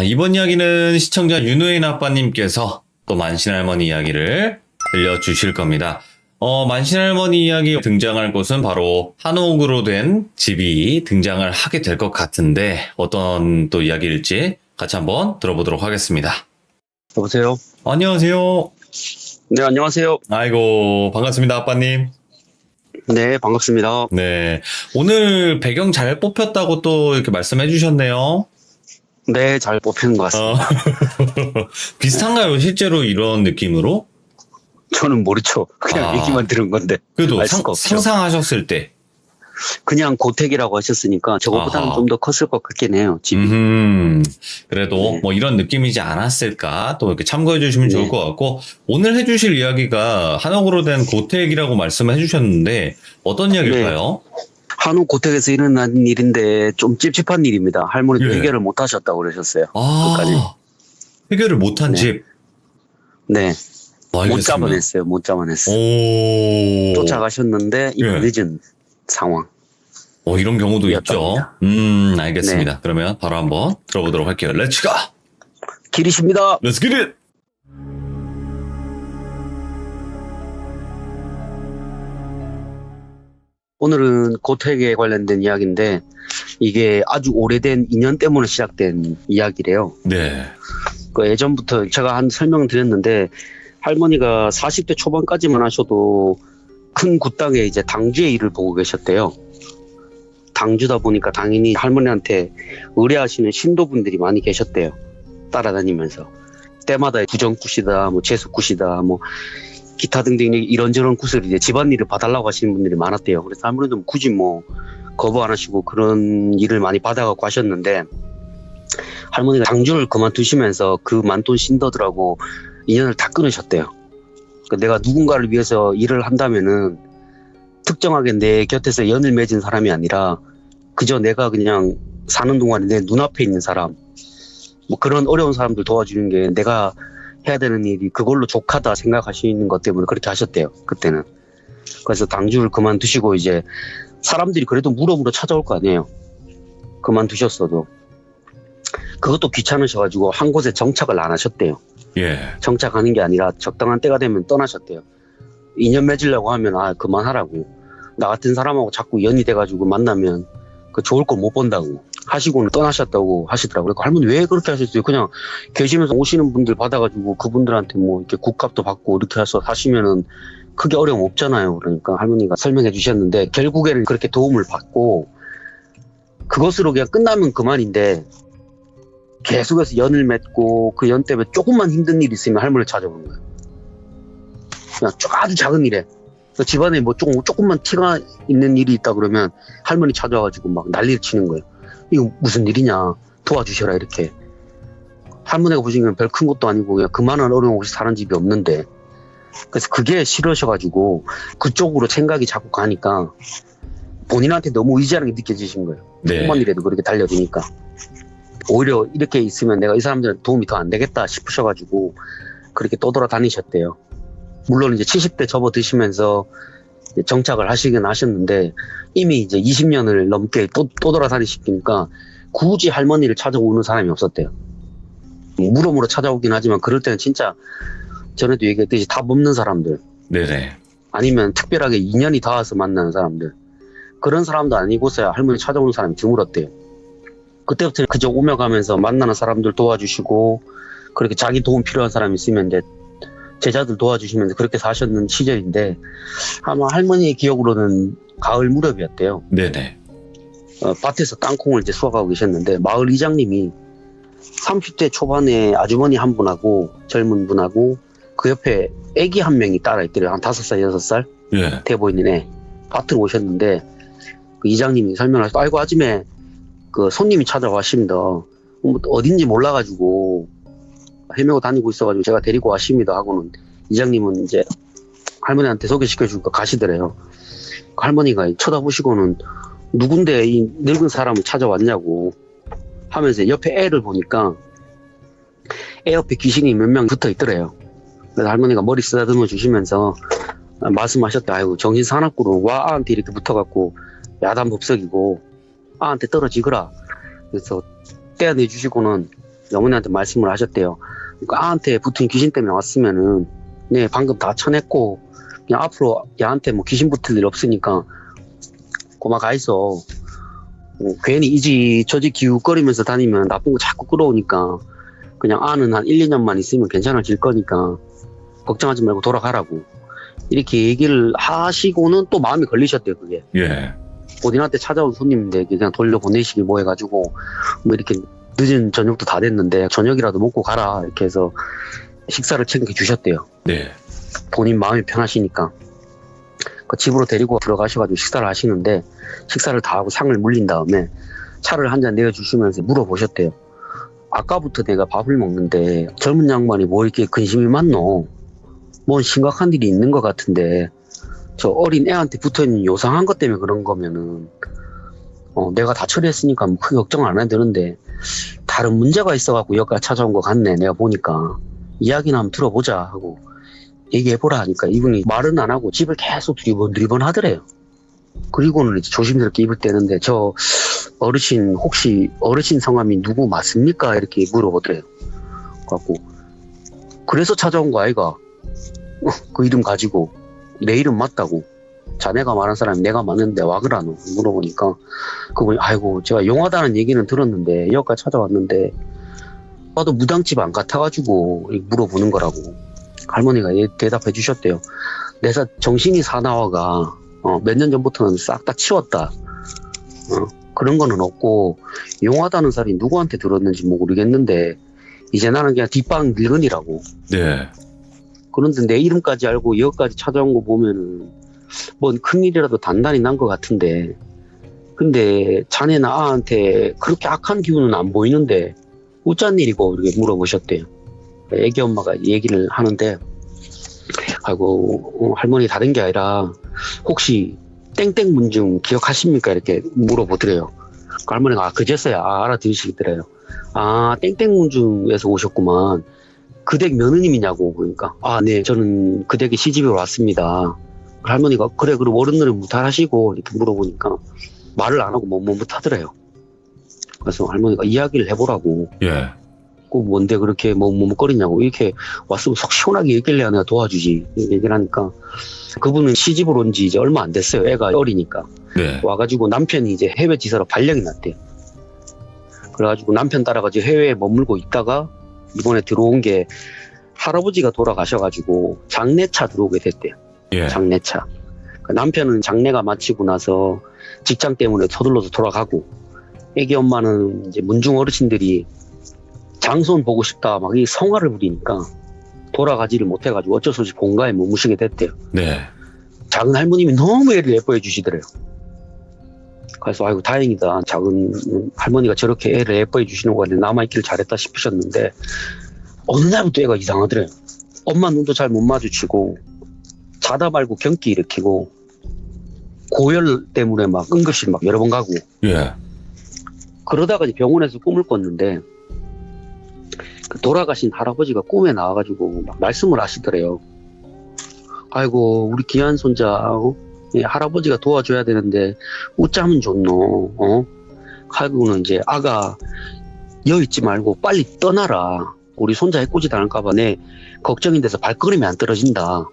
이번 이야기는 시청자 윤우인 아빠님께서 또 만신할머니 이야기를 들려주실 겁니다. 만신할머니 이야기 등장할 곳은 바로 한옥으로 된 집이 등장을 하게 될 것 같은데 어떤 또 이야기일지 같이 한번 들어보도록 하겠습니다. 여보세요? 안녕하세요. 네, 안녕하세요. 아이고, 반갑습니다, 아빠님. 네, 반갑습니다. 네. 오늘 배경 잘 뽑혔다고 또 이렇게 말씀해 주셨네요. 네, 잘 뽑히는 것 같습니다. 비슷한가요? 실제로 이런 느낌으로? 저는 모르죠. 그냥 얘기만 들은 건데. 그래도 알 수가 없죠. 상상하셨을 때. 그냥 고택이라고 하셨으니까 저거보다는 좀 더 컸을 것 같긴 해요, 집이. 그래도 네. 뭐 이런 느낌이지 않았을까 또 이렇게 참고해 주시면 좋을 네. 것 같고, 오늘 해주실 이야기가 한옥으로 된 고택이라고 말씀해 주셨는데 어떤 이야기일까요? 한옥 고택에서 일어난 일인데 좀 찝찝한 일입니다. 할머니도 예. 해결을 못 하셨다고 그러셨어요. 아, 끝까지. 해결을 못한 네. 집. 네. 못 알겠습니다. 잡아냈어요. 못 잡아냈어요. 오. 쫓아가셨는데 이거 예. 늦은 상황. 이런 경우도 있죠. 이었답니다. 알겠습니다. 그러면 바로 한번 들어보도록 할게요. 렛츠 가! 길이십니다. 렛츠 기 잇! 오늘은 고택에 관련된 이야기인데 이게 아주 오래된 인연 때문에 시작된 이야기래요. 네. 그 예전부터 제가 한 설명을 드렸는데 할머니가 40대 초반까지만 하셔도 큰 굿당에 이제 당주의 일을 보고 계셨대요. 당주다 보니까 당연히 할머니한테 의뢰하시는 신도분들이 많이 계셨대요. 따라다니면서. 때마다 부정굿이다, 뭐 재수굿이다, 뭐 기타 등등 이런저런 굿을 이제 집안일을 봐달라고 하시는 분들이 많았대요. 그래서 할머니도 굳이 뭐 거부 안 하시고 그런 일을 많이 받아갖고 하셨는데 할머니가 당주를 그만두시면서 그 많던 신도들하고 인연을 다 끊으셨대요. 그러니까 내가 누군가를 위해서 일을 한다면은 특정하게 내 곁에서 연을 맺은 사람이 아니라 그저 내가 그냥 사는 동안에 내 눈앞에 있는 사람, 뭐 그런 어려운 사람들 도와주는 게 내가 해야 되는 일이 그걸로 족하다 생각하시는 것 때문에 그렇게 하셨대요. 그때는. 그래서 당주를 그만두시고 이제 사람들이 그래도 물어물어 찾아올 거 아니에요. 그만두셨어도. 그것도 귀찮으셔가지고 한 곳에 정착을 안 하셨대요. 예. 정착하는 게 아니라 적당한 때가 되면 떠나셨대요. 인연 맺으려고 하면 그만하라고. 나 같은 사람하고 자꾸 연이 돼가지고 만나면 그 좋을 걸 못 본다고 하시고는 떠나셨다고 하시더라고요. 그러니까 할머니 왜 그렇게 하셨어요? 그냥 계시면서 오시는 분들 받아가지고 그분들한테 뭐 이렇게 국값도 받고 이렇게 해서 하시면은 크게 어려움 없잖아요. 그러니까 할머니가 설명해 주셨는데 결국에는 그렇게 도움을 받고 그것으로 그냥 끝나면 그만인데 계속해서 연을 맺고 그 연 때문에 조금만 힘든 일이 있으면 할머니를 찾아오는 거예요. 그냥 아주 작은 일에. 집안에 뭐 조금만 티가 있는 일이 있다 그러면 할머니 찾아와가지고 막 난리를 치는 거예요. 이거 무슨 일이냐, 도와주셔라 이렇게. 할머니가 보시기엔 별 큰 것도 아니고 그냥 그만한 어려운 곳이 사는 집이 없는데, 그래서 그게 싫으셔가지고 그쪽으로 생각이 자꾸 가니까 본인한테 너무 의지하는 게 느껴지신 거예요. 네. 조금만 일에도 그렇게 달려드니까 오히려 이렇게 있으면 내가 이 사람들한테 도움이 더 안 되겠다 싶으셔가지고 그렇게 떠돌아다니셨대요. 물론 이제 70대 접어드시면서 정착을 하시긴 하셨는데 이미 이제 20년을 넘게 또 돌아다니시니까 굳이 할머니를 찾아오는 사람이 없었대요. 물어물어 찾아오긴 하지만 그럴 때는 진짜 전에도 얘기했듯이 답 없는 사람들, 네네. 아니면 특별하게 인연이 닿아서 만나는 사람들, 그런 사람도 아니고서야 할머니 찾아오는 사람이 드물었대요. 그때부터 그저 오며 가면서 만나는 사람들 도와주시고 그렇게 자기 도움 필요한 사람 있으면 이제 제자들 도와주시면서 그렇게 사셨는 시절인데 아마 할머니의 기억으로는 가을 무렵이었대요. 네네. 밭에서 땅콩을 이제 수확하고 계셨는데 마을 이장님이 30대 초반에 아주머니 한 분하고 젊은 분하고 그 옆에 애기 한 명이 따라 있더래요. 한 5살, 6살 예. 돼 보이는 애. 밭으로 오셨는데 그 이장님이 설명하셔서 아이고 아줌에 그 손님이 찾아와십니다. 어딘지 몰라가지고 헤매고 다니고 있어가지고 제가 데리고 왔습니다 하고는 이장님은 이제 할머니한테 소개시켜주니까 가시더래요. 그 할머니가 쳐다보시고는 누군데 이 늙은 사람을 찾아왔냐고 하면서 옆에 애를 보니까 애 옆에 귀신이 몇 명 붙어 있더래요. 그래서 할머니가 머리 쓰다듬어 주시면서 말씀하셨다. 아이고 정신 사납구로 와 아한테 이렇게 붙어갖고 야단법석이고 아한테 떨어지거라. 그래서 떼어내주시고는 어머니한테 말씀을 하셨대요. 그러니까 아한테 붙은 귀신 때문에 왔으면은 네 방금 다 쳐냈고 그냥 앞으로 야한테 뭐 귀신 붙을 일 없으니까 고마 가 있어. 괜히 이지 저지 기웃거리면서 다니면 나쁜 거 자꾸 끌어오니까 그냥 아는 한 1, 2년만 있으면 괜찮아질 거니까 걱정하지 말고 돌아가라고 이렇게 얘기를 하시고는 또 마음이 걸리셨대요. 그게 예. 본인한테 찾아온 손님인데 그냥 돌려보내시기 뭐 해가지고 뭐 이렇게 늦은 저녁도 다 됐는데 저녁이라도 먹고 가라 이렇게 해서 식사를 챙겨주셨대요. 네. 본인 마음이 편하시니까 그 집으로 데리고 들어가셔가지고 식사를 하시는데 식사를 다 하고 상을 물린 다음에 차를 한 잔 내어주시면서 물어보셨대요. 아까부터 내가 밥을 먹는데 젊은 양반이 뭐 이렇게 근심이 많노? 뭔 심각한 일이 있는 것 같은데 저 어린 애한테 붙어있는 요상한 것 때문에 그런 거면은 내가 다 처리했으니까 뭐 크게 걱정 안 해도 되는데 다른 문제가 있어갖고 여기까지 찾아온 것 같네. 내가 보니까 이야기나 한번 들어보자 하고 얘기해보라 하니까 이분이 말은 안 하고 집을 계속 두리번 하더래요. 그리고는 이제 조심스럽게 입을 떼는데 저 어르신 혹시 어르신 성함이 누구 맞습니까? 이렇게 물어보더래요. 갖고 그래서 찾아온 거 아이가? 그 이름 가지고 내 이름 맞다고. 자네가 말한 사람이 내가 맞는데 와 그라노 물어보니까 그분이 아이고 제가 용하다는 얘기는 들었는데 여기까지 찾아왔는데 나도 무당집 안 같아가지고 물어보는 거라고 할머니가 대답해 주셨대요. 내가 정신이 사나워가 몇 년 전부터는 싹 다 치웠다. 그런 거는 없고 용하다는 사람이 누구한테 들었는지 모르겠는데 이제 나는 그냥 뒷방 늙은이라고. 네. 그런데 내 이름까지 알고 여기까지 찾아온 거 보면은 뭔 큰일이라도 단단히 난 것 같은데 근데 자네나 아한테 그렇게 악한 기운은 안 보이는데 어쩐 일이고 이렇게 물어보셨대요. 애기 엄마가 얘기를 하는데 아이고 할머니 다른 게 아니라 혹시 땡땡 문중 기억하십니까? 이렇게 물어보더래요. 그 할머니가 그제서야 알아들으시더래요. 아 땡땡 문중에서 오셨구만. 그 댁 며느님이냐고. 그러니까 네 저는 그 댁에 시집을 왔습니다. 할머니가 그래 그럼 어른들은 무탈하시고 이렇게 물어보니까 말을 안 하고 머뭇하더래요. 그래서 할머니가 이야기를 해보라고. 예. 꼭 뭔데 그렇게 머뭇거리냐고. 이렇게 왔으면 속 시원하게 얘기를 해야 내가 도와주지. 얘기를 하니까 그분은 시집을 온 지 이제 얼마 안 됐어요. 애가 어리니까. 네. 와가지고 남편이 이제 해외 지사로 발령이 났대요. 그래가지고 남편 따라가지고 해외에 머물고 있다가 이번에 들어온 게 할아버지가 돌아가셔가지고 장례차 들어오게 됐대요. 예. 장례차. 그러니까 남편은 장례가 마치고 나서 직장 때문에 서둘러서 돌아가고 애기 엄마는 이제 문중 어르신들이 장손 보고 싶다 막 이 성화를 부리니까 돌아가지를 못해가지고 어쩔 수 없이 본가에 머무시게 됐대요. 네. 작은 할머님이 너무 애를 예뻐해 주시더래요. 그래서 아이고 다행이다. 작은 할머니가 저렇게 애를 예뻐해 주시는 거 같은데 남아있기를 잘했다 싶으셨는데 어느 날부터 애가 이상하더래요. 엄마 눈도 잘 못 마주치고 자다 말고 경기 일으키고 고열 때문에 막 응급실 막 여러 번 가고 예. 그러다가 이제 병원에서 꿈을 꿨는데 그 돌아가신 할아버지가 꿈에 나와가지고 막 말씀을 하시더래요. 아이고 우리 귀한 손자 할아버지가 도와줘야 되는데 어쩌면 좋노. 하고는 이제 아가 여있지 말고 빨리 떠나라. 우리 손자 해코지 당할까봐 내 걱정이 돼서 발걸음이 안 떨어진다.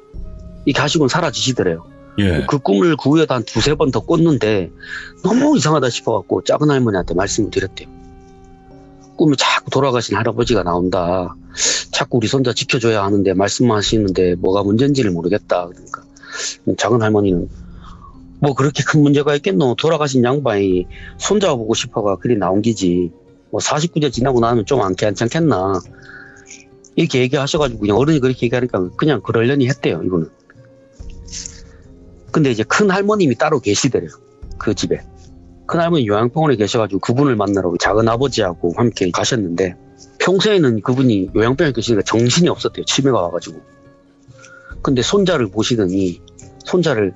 이렇게 하시고는 사라지시더래요. 예. 그 꿈을 그 후에도 한 두세 번 더 꿨는데 너무 이상하다 싶어갖고 작은 할머니한테 말씀을 드렸대요. 꿈에 자꾸 돌아가신 할아버지가 나온다. 자꾸 우리 손자 지켜줘야 하는데 말씀하시는데 뭐가 문제인지를 모르겠다. 그러니까 작은 할머니는 뭐 그렇게 큰 문제가 있겠노. 돌아가신 양반이 손자 보고 싶어가 그리 나온 기지. 뭐 49세 지나고 나면 좀 괜찮겠나. 이렇게 얘기하셔가지고 그냥 어른이 그렇게 얘기하니까 그냥 그러려니 했대요. 이분은. 근데 이제 큰 할머님이 따로 계시더래요. 그 집에. 큰 할머니 요양병원에 계셔가지고 그분을 만나러 작은 아버지하고 함께 가셨는데 평소에는 그분이 요양병원에 계시니까 정신이 없었대요. 치매가 와가지고. 근데 손자를 보시더니 손자를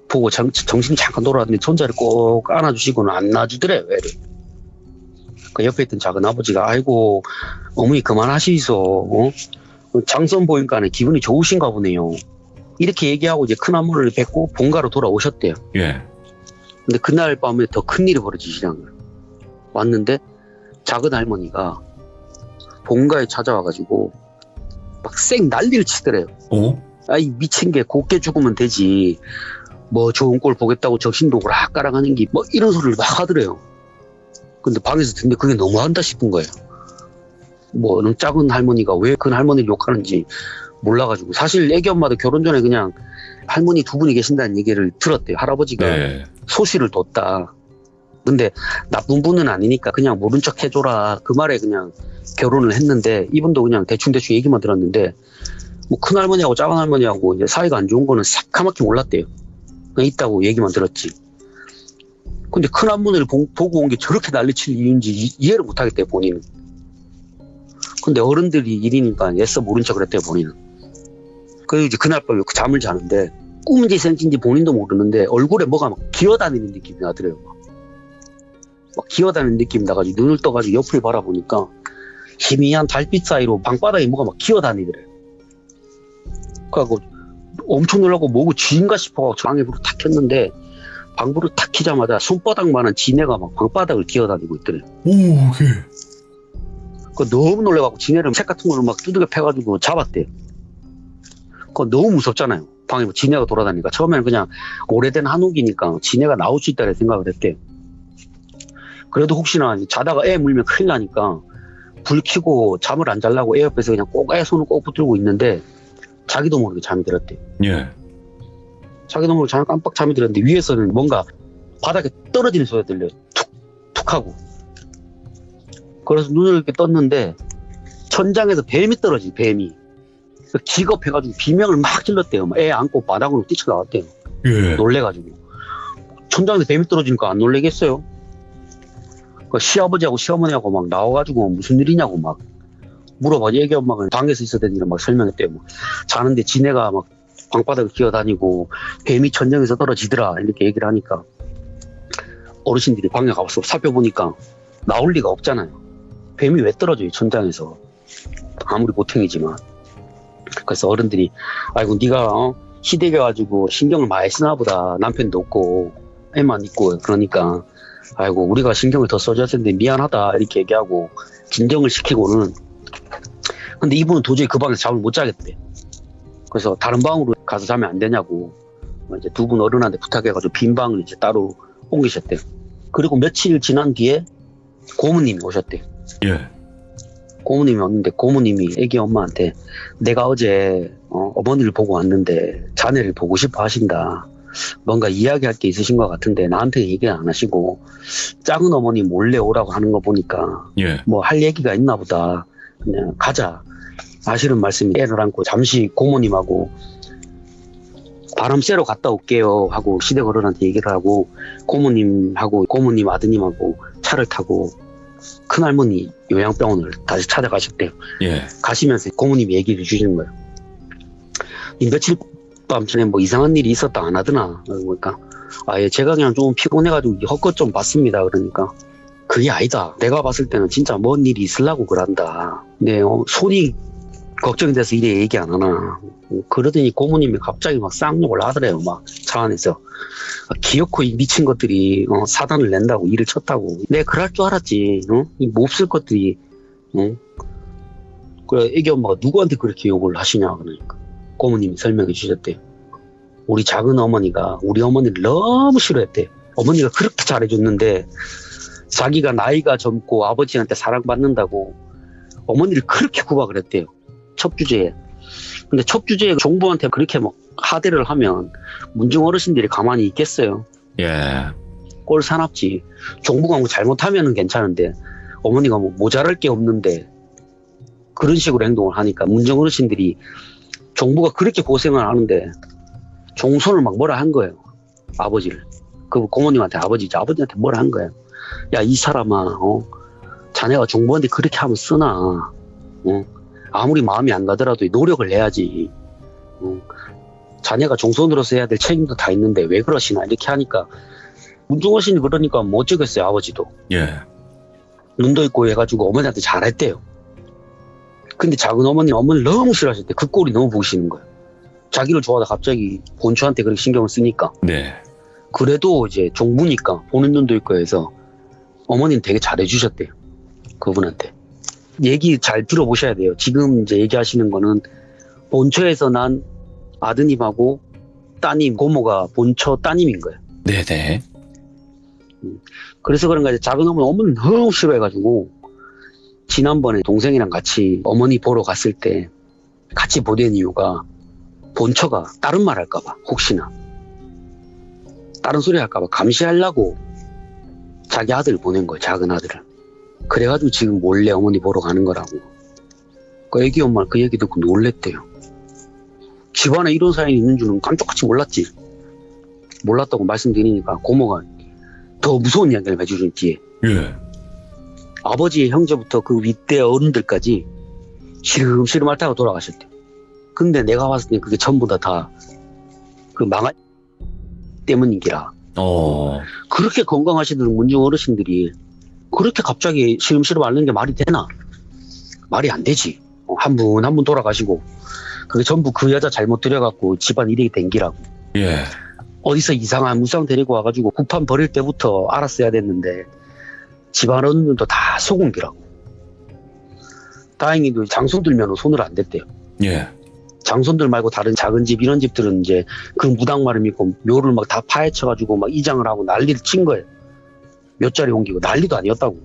보고 정신이 잠깐 돌아왔는데 손자를 꼭 안아주시고는 안 놔주더래요. 애를. 그 옆에 있던 작은 아버지가 아이고 어머니 그만하시소. 장선 보니까 기분이 좋으신가 보네요. 이렇게 얘기하고 이제 큰 할머니를 뵙고 본가로 돌아오셨대요. 예. 근데 그날 밤에 더 큰일이 벌어지시는 거예요. 왔는데 작은 할머니가 본가에 찾아와가지고 막 쌩 난리를 치더래요. 아이 미친 게 곱게 죽으면 되지. 뭐 좋은 꼴 보겠다고 적신도 오락가락하는 게 뭐 이런 소리를 막 하더래요. 근데 방에서 듣는데 그게 너무한다 싶은 거예요. 뭐 너무 작은 할머니가 왜 큰 할머니를 욕하는지 몰라가지고 사실 애기 엄마도 결혼 전에 그냥 할머니 두 분이 계신다는 얘기를 들었대요. 할아버지가 네. 소시를 뒀다. 근데 나쁜 분은 아니니까 그냥 모른 척 해줘라 그 말에 그냥 결혼을 했는데 이분도 그냥 대충대충 얘기만 들었는데 뭐 큰 할머니하고 작은 할머니하고 이제 사이가 안 좋은 거는 새카맣게 몰랐대요. 그냥 있다고 얘기만 들었지. 근데 큰 할머니를 보고 온 게 저렇게 난리칠 이유인지 이해를 못 하겠대요, 본인은. 근데 어른들이 일이니까 애써 모른 척을 했대요, 본인은. 그리고 이제 그날 밤에 잠을 자는데 꿈인지 생진지 본인도 모르는데 얼굴에 뭐가 막 기어다니는 느낌이 나더래요. 막 기어다니는 느낌이 나가지고 눈을 떠가지고 옆을 바라보니까 희미한 달빛 사이로 방바닥에 뭐가 막 기어다니더래요. 그래갖고 엄청 놀라고 뭐고 쥐인가 싶어가지고 방에 불을 탁 켰는데 방불을 탁 켜자마자 손바닥만한 지네가 막 방바닥을 기어다니고 있더래요. 오케이. 그 너무 놀래갖고 지네를 책 같은 걸로 막 두들겨 패가지고 잡았대요. 그거 너무 무섭잖아요. 방에 뭐 지네가 돌아다니니까 처음에는 그냥 오래된 한옥이니까 지네가 나올 수 있다는 생각을 했대요. 그래도 혹시나 자다가 애 물면 큰일 나니까 불 켜고 잠을 안 자려고 애 옆에서 그냥 꼭 애 손을 꼭 붙들고 있는데 자기도 모르게 잠이 들었대요. 예. 자기도 모르게 깜빡 잠이 들었는데 위에서는 뭔가 바닥에 떨어지는 소리가 들려요. 툭툭 하고. 그래서 눈을 이렇게 떴는데 천장에서 뱀이 떨어지 뱀이. 기겁해가지고 비명을 막 질렀대요. 애 안고 바닥으로 뛰쳐나왔대요. 예. 놀래가지고. 천장에서 뱀이 떨어지니까 안 놀래겠어요? 그 시아버지하고 시어머니하고 막 나와가지고 무슨 일이냐고 막 물어봐. 애기 엄마가 방에서 있었던 일을 막 설명했대요. 막 자는데 지네가 막 방바닥을 기어다니고 뱀이 천장에서 떨어지더라 이렇게 얘기를 하니까 어르신들이 방에 가서 살펴보니까 나올 리가 없잖아요. 뱀이 왜 떨어져요 천장에서. 아무리 보통이지만. 그래서 어른들이 아이고 네가 시댁이가지고 신경을 많이 쓰나 보다. 남편도 없고 애만 있고 그러니까 아이고 우리가 신경을 더 써줘야 되는데 미안하다 이렇게 얘기하고 진정을 시키고는 근데 이분은 도저히 그 방에서 잠을 못 자겠대. 그래서 다른 방으로 가서 자면 안 되냐고 이제 두 분 어른한테 부탁해가지고 빈 방을 이제 따로 옮기셨대요. 그리고 며칠 지난 뒤에 고모님이 오셨대요. 예. 고모님이 왔는데 고모님이 애기 엄마한테 내가 어제 어머니를 보고 왔는데 자네를 보고 싶어 하신다. 뭔가 이야기할 게 있으신 것 같은데 나한테 얘기 안 하시고 작은 어머니 몰래 오라고 하는 거 보니까 예. 뭐 할 얘기가 있나 보다. 그냥 가자. 하시는 말씀이 애를 안고 잠시 고모님하고 바람 쐬러 갔다 올게요 하고 시댁 어른한테 얘기를 하고 고모님하고 고모님 아드님하고 차를 타고 큰할머니 요양병원을 다시 찾아가셨대요. 예. 가시면서 고모님이 얘기를 주시는 거예요. 이 며칠 밤 전에 뭐 이상한 일이 있었다 안 하더나. 그러니까 예, 제가 그냥 좀 피곤해가지고 헛것 좀 봤습니다. 그러니까 그게 아니다. 내가 봤을 때는 진짜 뭔 일이 있으려고 그런다. 네, 손이 걱정이 돼서 이래 얘기 안 하나. 그러더니 고모님이 갑자기 막 쌍욕을 하더래요. 막 차 안에서. 기어코 이 미친 것들이 사단을 낸다고 일을 쳤다고. 내가 그럴 줄 알았지. 이 몹쓸 것들이. 그래 애기 엄마가 누구한테 그렇게 욕을 하시냐 그러니까 고모님이 설명해 주셨대요. 우리 작은 어머니가 우리 어머니를 너무 싫어했대. 어머니가 그렇게 잘해줬는데 자기가 나이가 젊고 아버지한테 사랑받는다고 어머니를 그렇게 구박을 했대요. 첩주제에. 근데 첩주제에 종부한테 그렇게 막 하대를 하면 문중 어르신들이 가만히 있겠어요. 예. 꼴 사납지. 종부가 뭐 잘못하면 괜찮은데 어머니가 뭐 모자랄 게 없는데 그런 식으로 행동을 하니까 문중 어르신들이 종부가 그렇게 고생을 하는데 종손을 막 뭐라 한 거예요. 아버지를. 그 고모님한테 아버지한테 뭐라 한 거예요. 야, 이 사람아, 자네가 종부한테 그렇게 하면 쓰나, 아무리 마음이 안 가더라도 노력을 해야지. 자네가 종손으로서 해야 될 책임도 다 있는데 왜 그러시나 이렇게 하니까 문중어신이 그러니까 뭐 어쩌겠어요. 아버지도 예. 눈도 있고 해가지고 어머니한테 잘했대요. 근데 작은 어머니를 너무 싫어하셨대. 그 꼴이 너무 보기 싫은 거예요. 자기를 좋아하다 갑자기 본처한테 그렇게 신경을 쓰니까. 네. 그래도 이제 종부니까 보는 눈도 있고 해서 어머니는 되게 잘해주셨대요. 그분한테. 얘기 잘 들어보셔야 돼요. 지금 이제 얘기하시는 거는 본처에서 난 아드님하고 따님, 고모가 본처 따님인 거예요. 네네. 그래서 그런가 이제 작은 어머니는 너무 싫어해가지고 지난번에 동생이랑 같이 어머니 보러 갔을 때 같이 보낸 이유가 본처가 다른 말 할까봐, 혹시나 다른 소리 할까봐 감시하려고 자기 아들 보낸 거예요. 작은 아들을. 그래가지고 지금 몰래 어머니 보러 가는 거라고. 그 애기 엄마는 그 얘기 듣고 놀랬대요. 집안에 이런 사연이 있는 줄은 깜짝같이 몰랐지. 몰랐다고 말씀드리니까 고모가 더 무서운 이야기를 해주는 뒤에 예. 아버지의 형제부터 그 윗대 어른들까지 시름시름 앓다가 돌아가셨대요. 근데 내가 봤을 때 그게 전부 다 그 망할 때문인기라. 그렇게 건강하시던 문중 어르신들이 그렇게 갑자기 시름시름 앓는 게 말이 되나? 말이 안 되지. 한 분 한 분 돌아가시고 그게 전부 그 여자 잘못 들여갖고 집안 일이 된기라고. 예. 어디서 이상한 무상 데리고 와가지고 국판 버릴 때부터 알았어야 됐는데 집안 어른들도 다 속은기라고. 다행히도 장손들면 손을 안 댔대요. 예. 장손들 말고 다른 작은 집 이런 집들은 이제 그 무당말을 믿고 묘를 막 다 파헤쳐가지고 막 이장을 하고 난리를 친 거예요. 몇 자리 옮기고 난리도 아니었다고.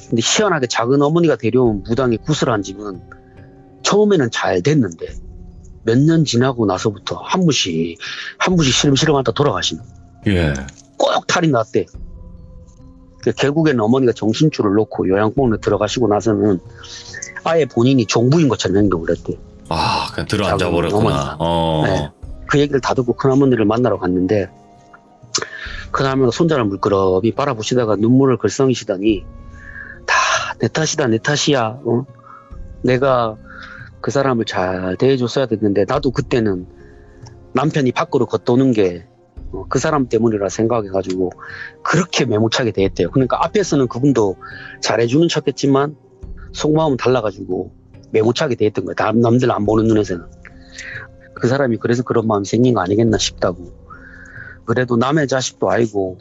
근데 희한하게 작은 어머니가 데려온 무당의 구슬한 집은 처음에는 잘 됐는데 몇 년 지나고 나서부터 한 분씩 시름시름하다 돌아가시는. 예. 꼭 탈이 났대. 결국에는 어머니가 정신줄을 놓고 요양병원에 들어가시고 나서는 아예 본인이 종부인 것처럼 행동을 했대. 아, 그냥 들어앉아 버렸구나. 네. 그 얘기를 다 듣고 큰어머니를 만나러 갔는데 큰어머니가 손자를 물끄러미 바라보시다가 눈물을 글썽이시더니 다 내 탓이다, 내 탓이야. 내가 그 사람을 잘 대해줬어야 됐는데 나도 그때는 남편이 밖으로 겉도는 게 그 사람 때문이라 생각해가지고 그렇게 매몰차게 대했대요. 그러니까 앞에서는 그분도 잘해주는 척했지만 속마음은 달라가지고 매몰차게 대했던 거예요. 남들 안 보는 눈에서는. 그 사람이 그래서 그런 마음이 생긴 거 아니겠나 싶다고. 그래도 남의 자식도 아니고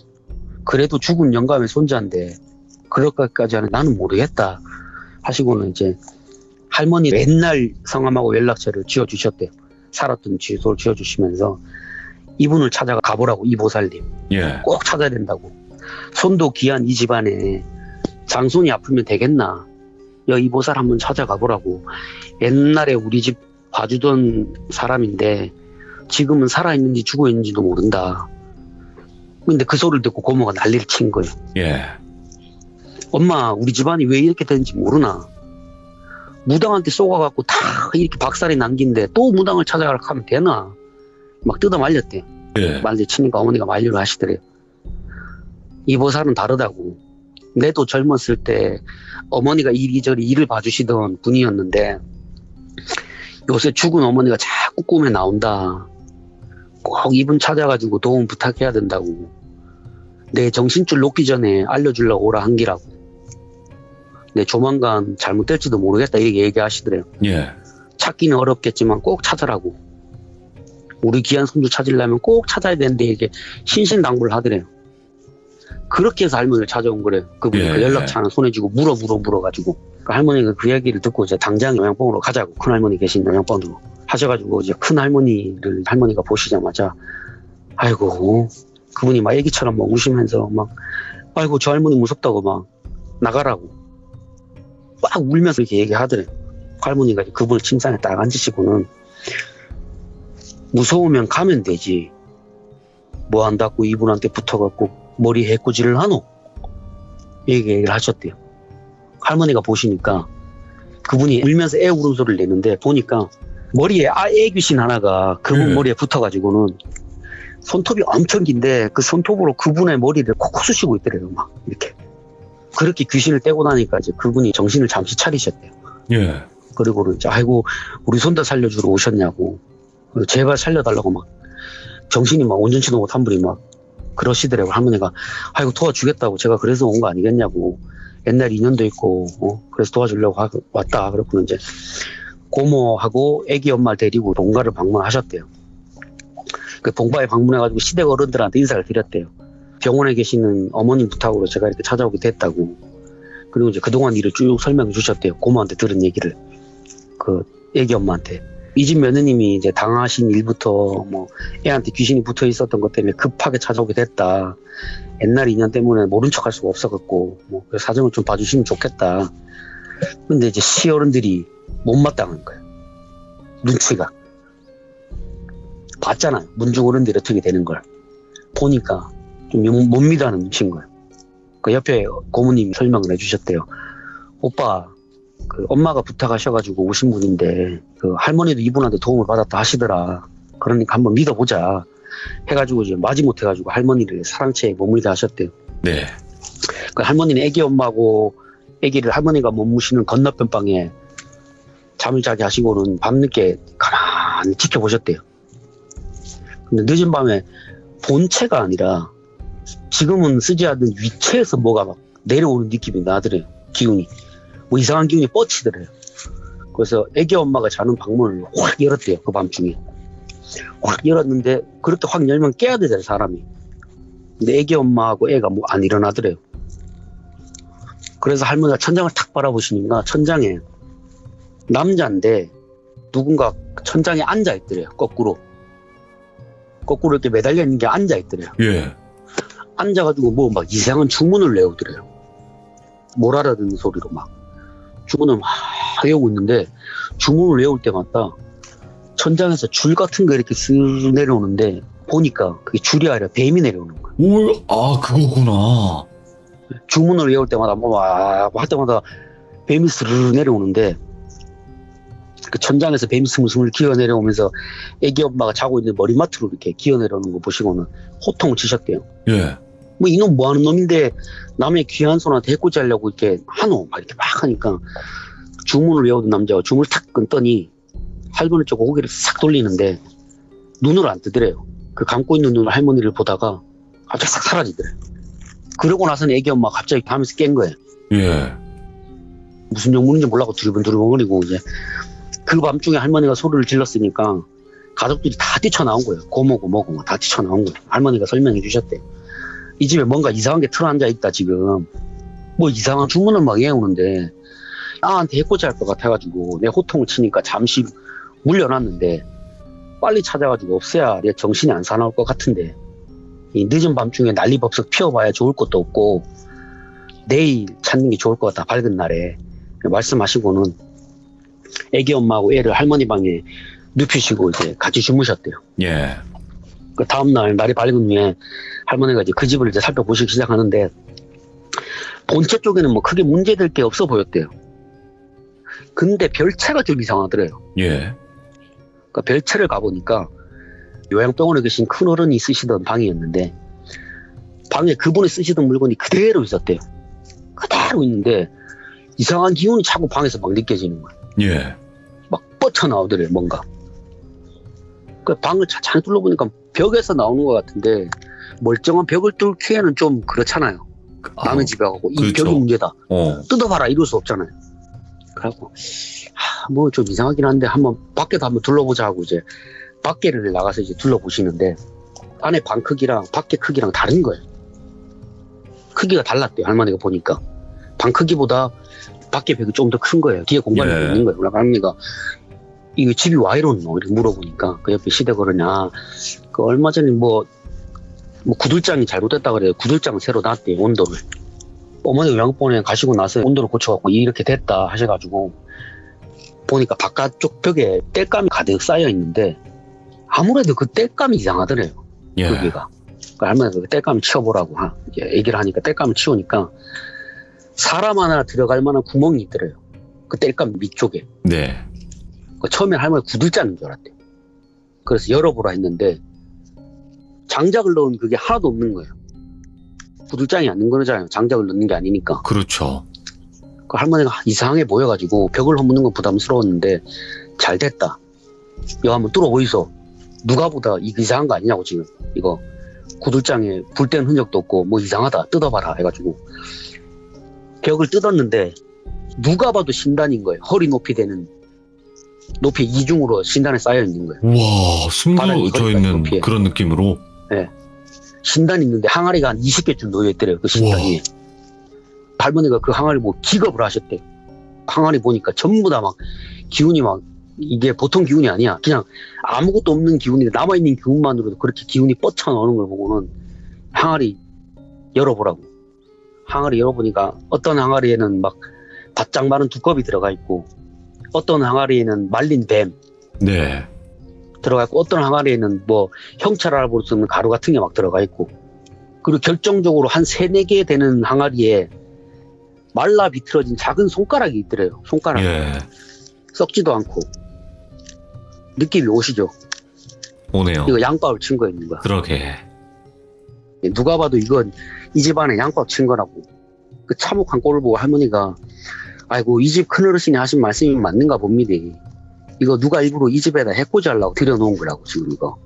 그래도 죽은 영감의 손자인데 그럴 것까지는 나는 모르겠다 하시고는 이제 할머니 옛날 성함하고 연락처를 지어주셨대요. 살았던 주소를 지어주시면서 이분을 찾아가 가보라고. 이보살님. 예. 꼭 찾아야 된다고. 손도 귀한 이 집안에 장손이 아프면 되겠나. 여 이보살 한번 찾아가 보라고. 옛날에 우리 집 봐주던 사람인데 지금은 살아있는지 죽어있는지도 모른다. 근데 그 소리를 듣고 고모가 난리를 친 거예요. 예. 엄마, 우리 집안이 왜 이렇게 되는지 모르나. 무당한테 쏘가갖고 다 이렇게 박살이 남긴데 또 무당을 찾아가려고 하면 되나. 막 뜯어 말렸대요. 예. 말려 치니까 어머니가 만류를 하시더래요. 이보살은 다르다고. 내도 젊었을 때 어머니가 이리저리 일을 봐주시던 분이었는데 요새 죽은 어머니가 자꾸 꿈에 나온다. 꼭 이분 찾아가지고 도움 부탁해야 된다고. 내 정신줄 놓기 전에 알려주려고 오라 한 기라고. 내 조만간 잘못될지도 모르겠다 이렇게 얘기하시더래요. 예. 찾기는 어렵겠지만 꼭 찾아라고. 우리 귀한 손주 찾으려면 꼭 찾아야 되는데 이게 신신당부를 하더래요. 그렇게 해서 할머니를 찾아온 거래요. 그분이 예. 그 연락처 하나 손에 쥐고 물어가지고 그 할머니가 그 이야기를 듣고 이제 당장 요양병원으로 가자고. 큰 할머니 계신 요양병원으로 하셔가지고 이제 큰 할머니를 할머니가 보시자마자 아이고 그분이 막 애기처럼 막 우시면서 막 아이고 저 할머니 무섭다고 막 나가라고 막 울면서 이렇게 얘기하더래요. 할머니가 이제 그분을 침상에 딱 앉으시고는 무서우면 가면 되지. 뭐 한다고 이분한테 붙어갖고 머리 해꾸질을 하노? 얘기를 하셨대요. 할머니가 보시니까 그분이 울면서 애 울음소리를 내는데 보니까 머리에 애 귀신 하나가 그분 머리에 붙어가지고는 손톱이 엄청 긴데 그 손톱으로 그분의 머리를 콕콕 쑤시고 있더래요. 막 이렇게. 그렇게 귀신을 떼고 나니까 이제 그분이 정신을 잠시 차리셨대요. 예. 그리고 이제 아이고 우리 손자 살려주러 오셨냐고. 제발 살려달라고 막 정신이 막 온전치도 못한 분이 막 그러시더라고요. 할머니가 아이고 도와주겠다고 제가 그래서 온 거 아니겠냐고. 옛날 인연도 있고 그래서 도와주려고 왔다. 그렇고 이제 고모하고 애기 엄마를 데리고 본가를 방문하셨대요. 그 본가에 방문해가지고 시댁 어른들한테 인사를 드렸대요. 병원에 계시는 어머님 부탁으로 제가 이렇게 찾아오게 됐다고. 그리고 이제 그동안 일을 쭉 설명해 주셨대요. 고모한테 들은 얘기를. 그 애기 엄마한테. 이 집 며느님이 이제 당하신 일부터 뭐 애한테 귀신이 붙어 있었던 것 때문에 급하게 찾아오게 됐다. 옛날 인연 때문에 모른 척 할 수가 없어갖고 뭐 그 사정을 좀 봐주시면 좋겠다. 근데 이제 시어른들이 못마땅한 거예요. 눈치가. 봤잖아요. 문중 어른들이 어떻게 되는 걸. 보니까 좀 못 믿어하는 눈치인 거예요. 그 옆에 고모님이 설명을 해주셨대요. 오빠, 그 엄마가 부탁하셔가지고 오신 분인데 그 할머니도 이분한테 도움을 받았다 하시더라. 그러니까 한번 믿어보자. 해가지고 이제 마지못해가지고 할머니를 사랑채에 머물게 하셨대요. 네. 그 할머니는 애기 엄마하고 애기를 할머니가 머무시는 건너편 방에 잠을 자게 하시고는 밤늦게 가만히 지켜보셨대요. 근데 늦은 밤에 본체가 아니라 지금은 쓰지 않는 위체에서 뭐가 막 내려오는 느낌이 나더래요. 기운이. 뭐 이상한 기운이 뻗치더래요. 그래서 애기 엄마가 자는 방문을 확 열었대요. 그 밤중에. 확 열었는데 그렇게 확 열면 깨야 되잖아요. 사람이. 근데 애기 엄마하고 애가 뭐 안 일어나더래요. 그래서 할머니가 천장을 탁 바라보시니까 천장에 남자인데 누군가 천장에 앉아있더래요. 거꾸로 이렇게 매달려 있는 게 앉아있더래요. 예. 앉아가지고 뭐 막 이상한 주문을 외우더래요. 못 알아듣는 소리로 막 주문을 막 외우고 있는데 주문을 외울 때마다 천장에서 줄 같은 거 이렇게 쓱 내려오는데 보니까 그게 줄이 아니라 뱀이 내려오는 거예요. 오, 아, 그거구나. 주문을 외울 때마다 뭐 할 때마다 뱀이 스르르 내려오는데 그 천장에서 뱀이 스물스물 기어 내려오면서 애기 엄마가 자고 있는 머리맡으로 이렇게 기어 내려오는 거 보시고는 호통을 치셨대요. 예. 뭐 이놈 뭐 하는 놈인데 남의 귀한 손한테 해코지 하려고 이렇게 하노 막 이렇게 막 하니까 주문을 외우던 남자가 주문을 탁 끊더니 할머니 쪽 고개를 싹 돌리는데 눈을 안 뜨더래요. 그 감고 있는 눈을 할머니를 보다가 갑자기 싹 사라지더래요. 그러고 나서는 애기 엄마가 갑자기 밤에서 깬 거예요. 예. 무슨 영문인지 몰라고 두리번두리번거리고 이제 그 밤중에 할머니가 소리를 질렀으니까 가족들이 다 뛰쳐나온 거예요. 고모고 뭐고 다 뛰쳐나온 거예요. 할머니가 설명해 주셨대요. 이 집에 뭔가 이상한 게 틀어앉아 있다 지금. 뭐 이상한 주문을 막 외우는데 나한테 해코지 할 것 같아가지고 내 호통을 치니까 잠시 물려놨는데 빨리 찾아가지고 없애야 내 정신이 안 사나울 것 같은데 이 늦은 밤중에 난리법석 피워봐야 좋을 것도 없고 내일 찾는 게 좋을 것 같다 밝은 날에 말씀하시고는 애기 엄마하고 애를 할머니 방에 눕히시고 이제 같이 주무셨대요. 예. 그 다음날 날이 밝은 후에 할머니가 이제 그 집을 이제 살펴보시기 시작하는데 본체 쪽에는 뭐 크게 문제될 게 없어 보였대요. 근데 별채가 좀 이상하더래요. 예. 그 별채를 가보니까 요양병원에 계신 큰 어른이 쓰시던 방이었는데 방에 그분이 쓰시던 물건이 그대로 있었대요. 그대로 있는데 이상한 기운이 자꾸 방에서 막 느껴지는 거예요. 예. 막 뻗쳐나오더래요 뭔가. 그 방을 잘 둘러보니까 벽에서 나오는 것 같은데 멀쩡한 벽을 뚫기에는 좀 그렇잖아요. 남의 집에 가고 이 그렇죠. 벽이 문제다. 어. 뜯어봐라 이럴 수 없잖아요. 그래갖고 뭐 좀 이상하긴 한데 한번 밖에도 한번 둘러보자 하고 이제 밖에를 나가서 이제 둘러보시는데 안에 방 크기랑 밖에 크기랑 다른 거예요. 크기가 달랐대요. 할머니가 보니까 방 크기보다 밖에 벽이 좀 더 큰 거예요. 뒤에 공간이 더 있는 거예요. 그래서 할머니가 이거 집이 와 이러노 이렇게 물어보니까 그 옆에 시댁어른이 그 얼마 전에 뭐 구들장이 잘못됐다 그래요. 구들장을 새로 놨대요. 온도를. 어머니 요양병원에 가시고 나서 온도를 고쳐갖고 이렇게 됐다 하셔가지고 보니까 바깥쪽 벽에 땔감이 가득 쌓여 있는데 아무래도 그 땔감이 이상하더래요. 예. 여기가. 그 할머니가 그 땔감을 치워보라고 이제 얘기를 하니까 땔감을 치우니까 사람 하나 들어갈 만한 구멍이 있더래요. 그 땔감 밑쪽에. 네. 처음엔 할머니 구들장인 줄 알았대요. 그래서 열어보라 했는데 장작을 넣은 그게 하나도 없는 거예요. 구들장이 아닌 거잖아요. 장작을 넣는 게 아니니까. 그렇죠. 그 할머니가 이상하게 보여가지고 벽을 허무는 건 부담스러웠는데 잘 됐다. 이거 한번 뚫어보이소. 누가 보다 이거 이상한 거 아니냐고 지금. 이거 구들장에 불 뗀 흔적도 없고 뭐 이상하다. 뜯어봐라 해가지고 벽을 뜯었는데 누가 봐도 신단인 거예요. 허리 높이 되는 높이 이중으로 신단에 쌓여 있는 거예요. 우와, 바닥이 숨겨져 거기까지 있는 높이에. 그런 느낌으로. 신단이 있는데 항아리가 한 20개쯤 놓여 있더래요. 그 신단이. 할머니가 그 항아리 보고 기겁을 하셨대. 항아리 보니까 전부 다 막 기운이 막 이게 보통 기운이 아니야. 그냥 아무것도 없는 기운이 남아있는 기운만으로도 그렇게 기운이 뻗쳐나오는 걸 보고는 항아리 열어보라고. 항아리 열어보니까 어떤 항아리에는 막 바짝 마른 두꺼비 들어가 있고 어떤 항아리에는 말린 뱀 네. 들어가 있고 어떤 항아리에는 뭐 형체를 알아볼 수 없는 가루 같은 게 막 들어가 있고 그리고 결정적으로 한 3-4개 되는 항아리에 말라 비틀어진 작은 손가락이 있더래요. 손가락. 예. 썩지도 않고. 느낌이 오시죠? 오네요. 이거 양밥을 친 거 있는 거야. 그러게. 누가 봐도 이건 이 집안에 양밥 친 거라고. 그 참혹한 꼴을 보고 할머니가 아이고 이 집 큰어르신이 하신 말씀이 맞는가 봅니다. 이거 누가 일부러 이 집에다 해코지 하려고 들여놓은 거라고 지금 이거.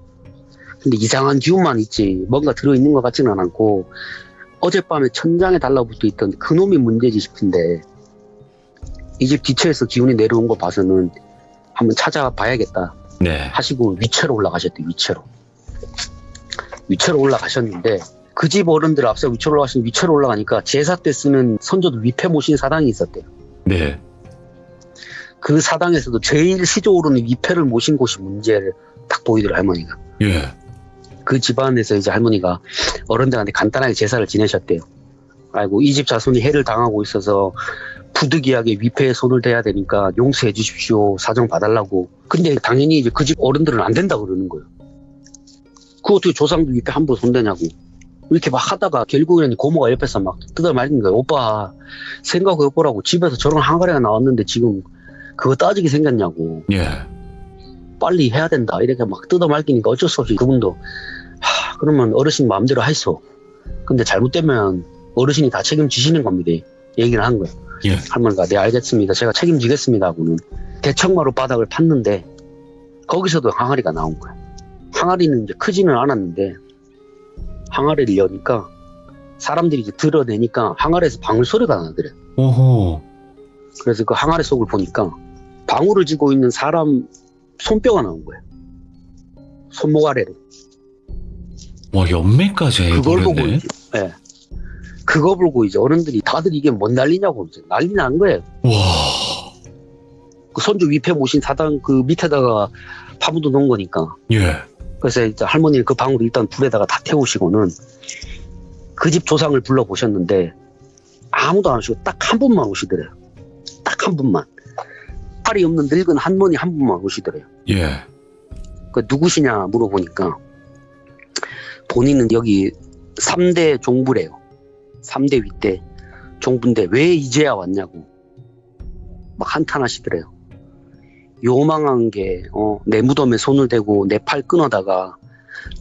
근데 이상한 기운만 있지 뭔가 들어있는 것 같지는 않고 어젯밤에 천장에 달라붙어 있던 그놈이 문제지 싶은데 이 집 뒤처에서 기운이 내려온 거 봐서는 한번 찾아봐야겠다 네. 하시고 위채로 올라가셨대. 위채로 올라가셨는데 그 집 어른들 앞서 위채로 올라가니까 제사 때 쓰는 선조도 위패 모신 사당이 있었대요. 네. 그 사당에서도 제일 시조 오르는 위패를 모신 곳이 문제를 딱 보이더라 할머니가. 예. 그 집안에서 이제 할머니가 어른들한테 간단하게 제사를 지내셨대요. 아이고 이 집 자손이 해를 당하고 있어서 부득이하게 위패에 손을 대야 되니까 용서해 주십시오. 사정 봐달라고. 근데 당연히 이제 그 집 어른들은 안 된다고 그러는 거예요. 그 어떻게 조상도 위패 함부로 손대냐고. 이렇게 막 하다가 결국에는 고모가 옆에서 막 뜯어 말린 거예요. 오빠 생각해보라고. 집에서 저런 항아리가 나왔는데 지금 그거 따지게 생겼냐고. 예. 빨리 해야 된다. 이렇게 막 뜯어 말기니까 어쩔 수 없이 그분도 그러면 어르신 마음대로 하이소. 근데 잘못되면 어르신이 다 책임지시는 겁니다. 얘기를 한 거예요. 예. 할머니가 네 알겠습니다. 제가 책임지겠습니다 하고는 대청마루 바닥을 팠는데 거기서도 항아리가 나온 거예요. 항아리는 이제 크지는 않았는데 항아리를 여니까 사람들이 이제 드러내니까 항아리에서 방울 소리가 나더래요. 오호. 그래서 그 항아리 속을 보니까 방울을 쥐고 있는 사람 손뼈가 나온 거예요. 손목 아래로. 와, 연매까지 그걸 보고 해버렸네. 이제, 예. 그거 보고 이제 어른들이 다들 이게 뭔 난리냐고 이제 난리 난 거예요. 와. 그 손주 위패 모신 사당 그 밑에다가 파묻어 놓은 거니까. 예. 그래서 이제 할머니는 그 방울을 일단 불에다가 다 태우시고는 그 집 조상을 불러보셨는데 아무도 안 오시고 딱 한 분만 오시더래요. 딱 한 분만. 팔이 없는 늙은 할머니 한 분만 오시더래요. 예. 그 누구시냐 물어보니까 본인은 여기 3대 종부래요. 3대 윗대 종부인데 왜 이제야 왔냐고 막 한탄하시더래요. 요망한 게 내 무덤에 손을 대고 내 팔 끊어다가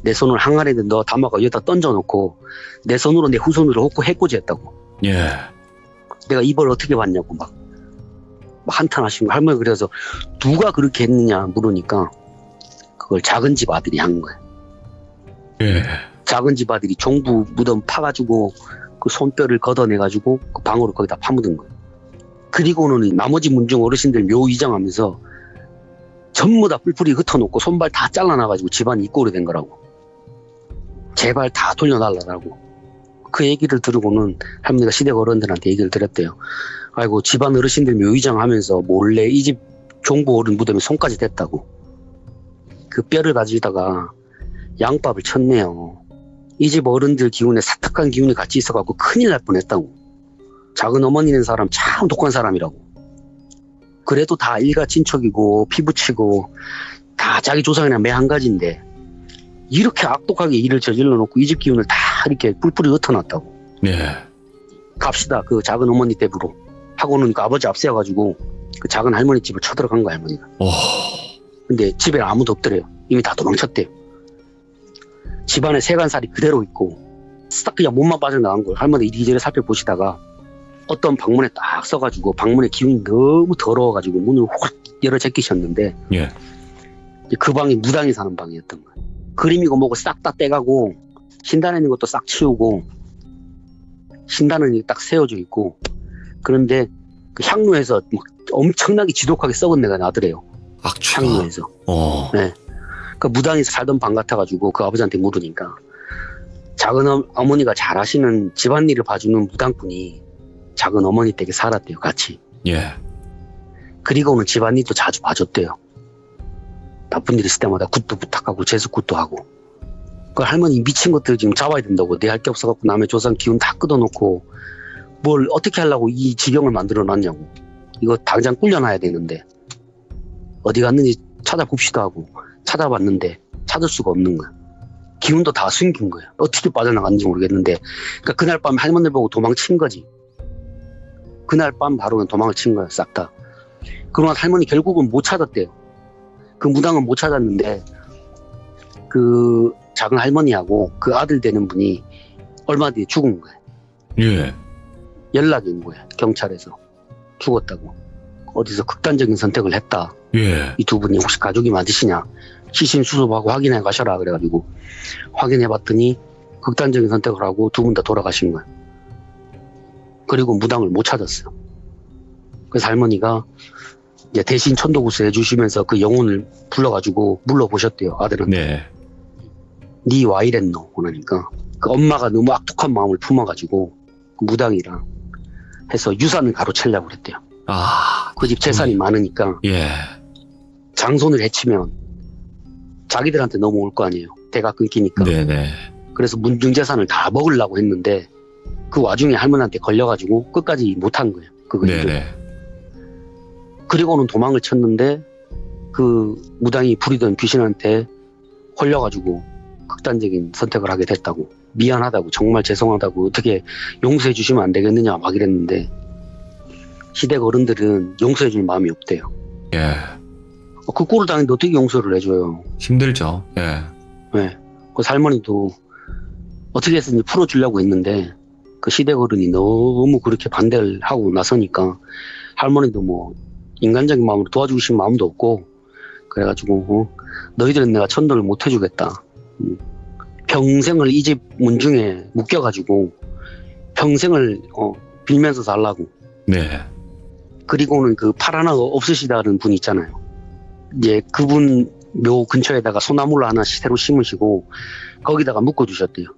내 손을 항아리에 넣어 담아가 여기다 던져놓고 내 손으로 내 후손으로 헛고 해코지했다고. 예. 내가 이걸 어떻게 봤냐고 막 한탄하시고 할머니 그래서 누가 그렇게 했느냐 물으니까 그걸 작은 집 아들이 한 거예요. 예. 작은 집 아들이 종부 무덤 파가지고 그 손뼈를 걷어내가지고 그 방으로 거기다 파묻은 거예요. 그리고는 나머지 문중 어르신들 묘 이장하면서 전부 다 뿔뿔이 흩어놓고 손발 다 잘라놔가지고 집안 입꼬리 된 거라고. 제발 다 돌려달라고. 그 얘기를 들으고는 할머니가 시댁 어른들한테 얘기를 드렸대요. 아이고 집안 어르신들 묘 이장하면서 몰래 이 집 종부 어른 무덤에 손까지 댔다고. 그 뼈를 가지다가 양밥을 쳤네요. 이 집 어른들 기운에 사탁한 기운이 같이 있어갖고 큰일 날 뻔했다고. 작은 어머니는 사람 참 독한 사람이라고. 그래도 다 일가 친척이고 피부치고 다 자기 조상이나 매 한 가지인데 이렇게 악독하게 일을 저질러 놓고 이 집 기운을 다 이렇게 뿔뿔이 흩어놨다고. 예. 갑시다 그 작은 어머니 댁으로 하고는 그 아버지 앞세워가지고 그 작은 할머니 집을 쳐들어간 거야 할머니가. 오. 근데 집에 아무도 없더래요. 이미 다 도망쳤대요. 집안에 세간살이 그대로 있고 싹 그냥 몸만 빠져나간 걸 할머니 이리저리 살펴보시다가 어떤 방문에 딱 서가지고 방문에 기운이 너무 더러워가지고 문을 확 열어 제끼셨는데 예. 그 방이 무당이 사는 방이었던 거예요. 그림이고 뭐고 싹 다 떼가고 신단에 있는 것도 싹 치우고 신단은 딱 세워져 있고 그런데 그 향로에서 막 엄청나게 지독하게 썩은 내가 나더래요. 악취가. 향로에서. 네. 그 무당이 살던 방 같아가지고 그 아버지한테 물으니까 작은 어머니가 잘 하시는 집안일을 봐주는 무당분이 작은 어머니 댁에 살았대요, 같이. 예. 그리고는 집안일도 자주 봐줬대요. 나쁜 일 있을 때마다 굿도 부탁하고 제습굿도 하고. 그 할머니 미친 것들 지금 잡아야 된다고. 내 할 게 없어갖고 남의 조상 기운 다 끊어놓고 뭘 어떻게 하려고 이 지경을 만들어 놨냐고. 이거 당장 꿀려놔야 되는데 어디 갔는지 찾아봅시다 하고 찾아봤는데 찾을 수가 없는 거야. 기운도 다 숨긴 거야. 어떻게 빠져나갔는지 모르겠는데, 그러니까 그날 밤 할머니를 보고 도망친 거지. 그날 밤 바로 그냥 도망을 친 거야, 싹 다. 그러나 할머니 결국은 못 찾았대요. 그 무당은 못 찾았는데 그 작은 할머니하고 그 아들 되는 분이 얼마 뒤에 죽은 거야. 예. 연락이 온 거야, 경찰에서. 죽었다고. 어디서 극단적인 선택을 했다. 예. 이 두 분이 혹시 가족이 맞으시냐, 시신 수습하고 확인해 가셔라 그래가지고 확인해 봤더니 극단적인 선택을 하고 두 분 다 돌아가신 거야. 그리고 무당을 못 찾았어요. 그래서 할머니가 이제 대신 천도구스 해주시면서 그 영혼을 불러가지고 물러보셨대요, 아들한테. 네. 네 와 이랬노? 그러니까 그 엄마가 너무 악독한 마음을 품어가지고 그 무당이랑 해서 유산을 가로채려고 그랬대요. 아. 그 집 재산이 많으니까 예. 장손을 해치면 자기들한테 넘어올 거 아니에요. 대가 끊기니까. 네네. 그래서 문중재산을 다 먹으려고 했는데 그 와중에 할머니한테 걸려가지고 끝까지 못한 거예요. 그거 일을. 네네. 그리고는 도망을 쳤는데 그 무당이 부리던 귀신한테 홀려가지고 극단적인 선택을 하게 됐다고. 미안하다고, 정말 죄송하다고, 어떻게 용서해 주시면 안 되겠느냐 막 이랬는데 시댁 어른들은 용서해 줄 마음이 없대요. 예. 그 꼴을 당했는데 어떻게 용서를 해줘요. 힘들죠. 예. 네. 그 할머니도 어떻게 해서든지 풀어주려고 했는데 그 시댁 어른이 너무 그렇게 반대를 하고 나서니까 할머니도 뭐 인간적인 마음으로 도와주고 싶은 마음도 없고 그래가지고 너희들은 내가 천도를 못 해주겠다. 평생을 이 집 문중에 묶여가지고 평생을 빌면서 살라고. 네. 그리고는 그 팔 하나 없으시다는 분 있잖아요. 이제 그분 묘 근처에다가 소나무를 하나 새로 심으시고 거기다가 묶어주셨대요.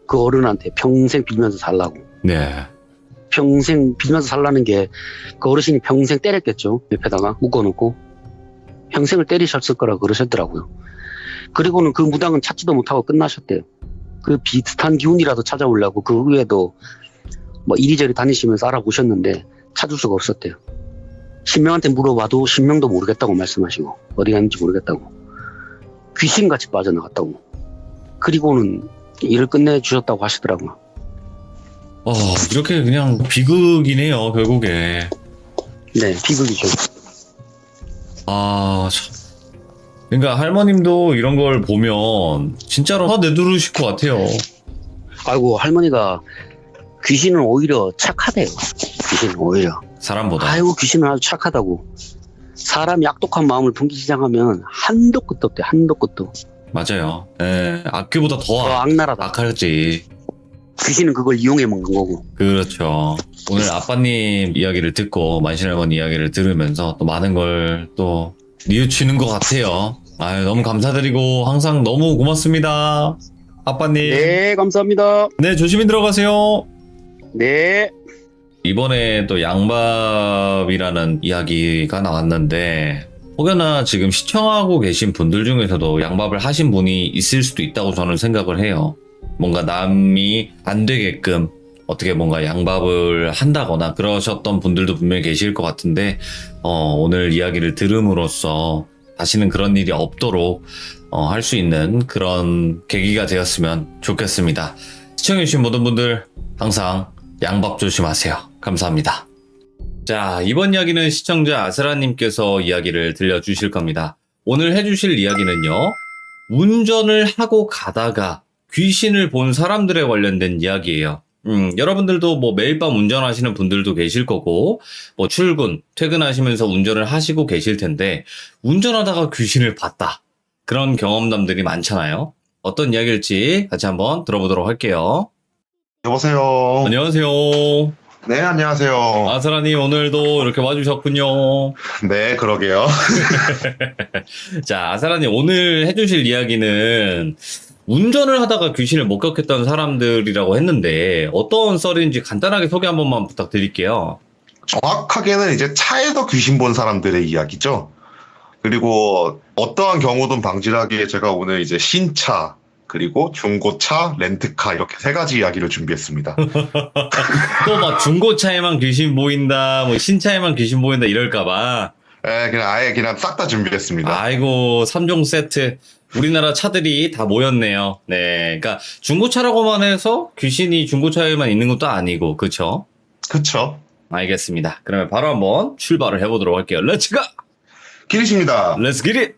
그 어른한테 평생 빌면서 살라고. 네. 평생 빌면서 살라는 게 그 어르신이 평생 때렸겠죠. 옆에다가 묶어놓고 평생을 때리셨을 거라고 그러셨더라고요. 그리고는 그 무당은 찾지도 못하고 끝나셨대요. 그 비슷한 기운이라도 찾아오려고 그 후에도 뭐 이리저리 다니시면서 알아보셨는데 찾을 수가 없었대요. 신명한테 물어봐도 신명도 모르겠다고 말씀하시고 어디 갔는지 모르겠다고. 귀신같이 빠져나갔다고. 그리고는 일을 끝내주셨다고 하시더라고요. 이렇게 그냥 비극이네요, 결국에. 네, 비극이죠. 참. 그러니까 할머님도 이런 걸 보면 진짜로 화 내두르실 것 같아요. 아이고, 할머니가 귀신은 오히려 착하대요. 귀신은 오히려. 사람보다. 아이고, 귀신은 아주 착하다고. 사람이 악독한 마음을 품기 시작하면 한도 끝도 없대, 한도 끝도. 맞아요. 예, 악귀보다 더 악랄하다. 악할지. 귀신은 그걸 이용해 먹는 거고. 그렇죠. 오늘 아빠님 이야기를 듣고 만신할머니 이야기를 들으면서 또 많은 걸 또 뉘우치는 것 같아요. 아유, 너무 감사드리고 항상 너무 고맙습니다. 아빠님. 네, 감사합니다. 네, 조심히 들어가세요. 네. 이번에 또 양밥이라는 이야기가 나왔는데 혹여나 지금 시청하고 계신 분들 중에서도 양밥을 하신 분이 있을 수도 있다고 저는 생각을 해요. 뭔가 남이 안 되게끔 어떻게 뭔가 양밥을 한다거나 그러셨던 분들도 분명히 계실 것 같은데 오늘 이야기를 들음으로써 다시는 그런 일이 없도록 할 수 있는 그런 계기가 되었으면 좋겠습니다. 시청해주신 모든 분들 항상 양밥 조심하세요. 감사합니다. 자, 이번 이야기는 시청자 아스라님께서 이야기를 들려주실 겁니다. 오늘 해주실 이야기는요, 운전을 하고 가다가 귀신을 본 사람들에 관련된 이야기예요. 여러분들도 뭐 매일 밤 운전하시는 분들도 계실 거고, 뭐 출근, 퇴근하시면서 운전을 하시고 계실 텐데, 운전하다가 귀신을 봤다. 그런 경험담들이 많잖아요. 어떤 이야기일지 같이 한번 들어보도록 할게요. 여보세요. 안녕하세요. 네, 안녕하세요. 아스라님 오늘도 이렇게 와주셨군요. 네, 그러게요. 자, 아스라님 오늘 해주실 이야기는 운전을 하다가 귀신을 목격했던 사람들이라고 했는데 어떤 썰인지 간단하게 소개 한 번만 부탁드릴게요. 정확하게는 이제 차에서 귀신 본 사람들의 이야기죠. 그리고 어떠한 경우든 방지하기 위해 제가 오늘 이제 신차, 그리고 중고차, 렌트카 이렇게 세 가지 이야기를 준비했습니다. 또 막 중고차에만 귀신 보인다, 뭐 신차에만 귀신 보인다 이럴까봐. 그냥 아예 그냥 싹 다 준비했습니다. 아이고, 3종 세트. 우리나라 차들이 다 모였네요. 네. 그러니까 중고차라고만 해서 귀신이 중고차에만 있는 것도 아니고, 그쵸? 그쵸? 알겠습니다. 그러면 바로 한번 출발을 해보도록 할게요. 렛츠고! 기리십니다. 렛츠 기릿!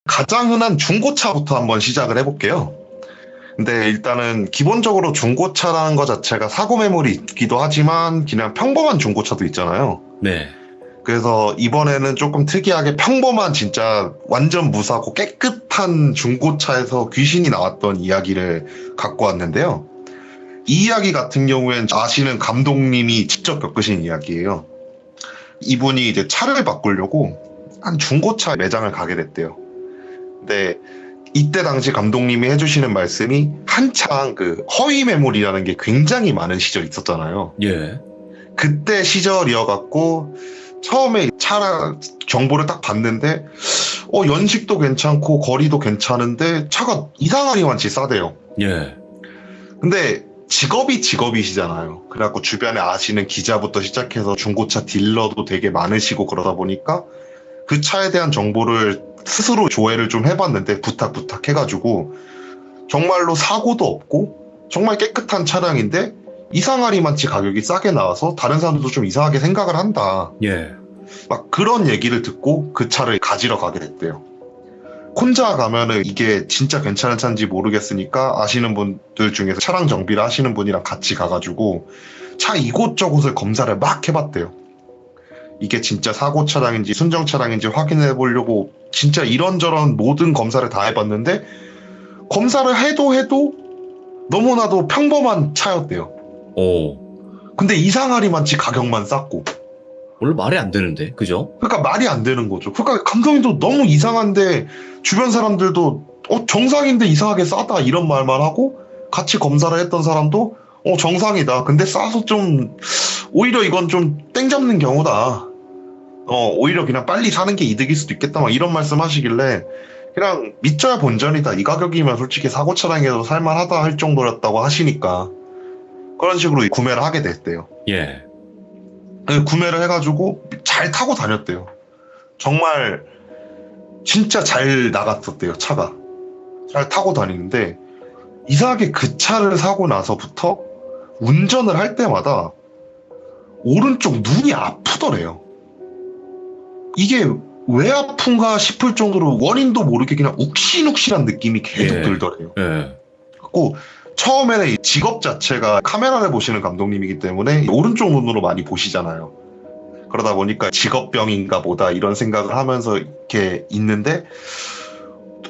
가장 흔한 중고차부터 한번 시작을 해볼게요. 근데 일단은 기본적으로 중고차라는 것 자체가 사고 매물이 있기도 하지만 그냥 평범한 중고차도 있잖아요. 네. 그래서 이번에는 조금 특이하게 평범한 진짜 완전 무사고 깨끗한 중고차에서 귀신이 나왔던 이야기를 갖고 왔는데요. 이 이야기 같은 경우엔 아시는 감독님이 직접 겪으신 이야기예요. 이분이 이제 차를 바꾸려고 한 중고차 매장을 가게 됐대요. 근데 이때 당시 감독님이 해주시는 말씀이 한창 그 허위 매물이라는 게 굉장히 많은 시절이 있었잖아요. 예. 그때 시절이어갖고 처음에 차라 정보를 딱 봤는데 연식도 괜찮고 거리도 괜찮은데 차가 이상하리만치 싸대요. 예. 근데 직업이시잖아요. 그래갖고 주변에 아시는 기자부터 시작해서 중고차 딜러도 되게 많으시고 그러다 보니까 그 차에 대한 정보를 스스로 조회를 좀 해봤는데 부탁 해가지고 정말로 사고도 없고 정말 깨끗한 차량인데 이상하리만치 가격이 싸게 나와서 다른 사람들도 좀 이상하게 생각을 한다. 예. 막 그런 얘기를 듣고 그 차를 가지러 가게 됐대요. 혼자 가면은 이게 진짜 괜찮은 차인지 모르겠으니까 아시는 분들 중에서 차량 정비를 하시는 분이랑 같이 가가지고 차 이곳저곳을 검사를 막 해봤대요. 이게 진짜 사고 차량인지 순정 차량인지 확인해 보려고 진짜 이런저런 모든 검사를 다 해봤는데 검사를 해도 너무나도 평범한 차였대요. 오. 근데 이상하리만치 가격만 쌌고. 원래 말이 안 되는데, 그죠? 그러니까 말이 안 되는 거죠. 그러니까 감독님도 너무 이상한데 주변 사람들도 정상인데 이상하게 싸다 이런 말만 하고 같이 검사를 했던 사람도 정상이다. 근데 싸서 좀 오히려 이건 좀 땡 잡는 경우다. 오히려 그냥 빨리 사는 게 이득일 수도 있겠다. 막 이런 말씀 하시길래 그냥 믿져야 본전이다. 이 가격이면 솔직히 사고 차량에도 살만하다 할 정도였다고 하시니까 그런 식으로 구매를 하게 됐대요. 예. 구매를 해가지고 잘 타고 다녔대요. 정말 진짜 잘 나갔었대요. 차가 잘 타고 다니는데 이상하게 그 차를 사고 나서부터 운전을 할 때마다 오른쪽 눈이 아프더래요. 이게 왜 아픈가 싶을 정도로 원인도 모르게 그냥 욱신욱신한 느낌이 계속 예. 들더래요. 예. 그리고 처음에는 이 직업 자체가 카메라를 보시는 감독님이기 때문에 오른쪽 눈으로 많이 보시잖아요. 그러다 보니까 직업병인가 보다 이런 생각을 하면서 이렇게 있는데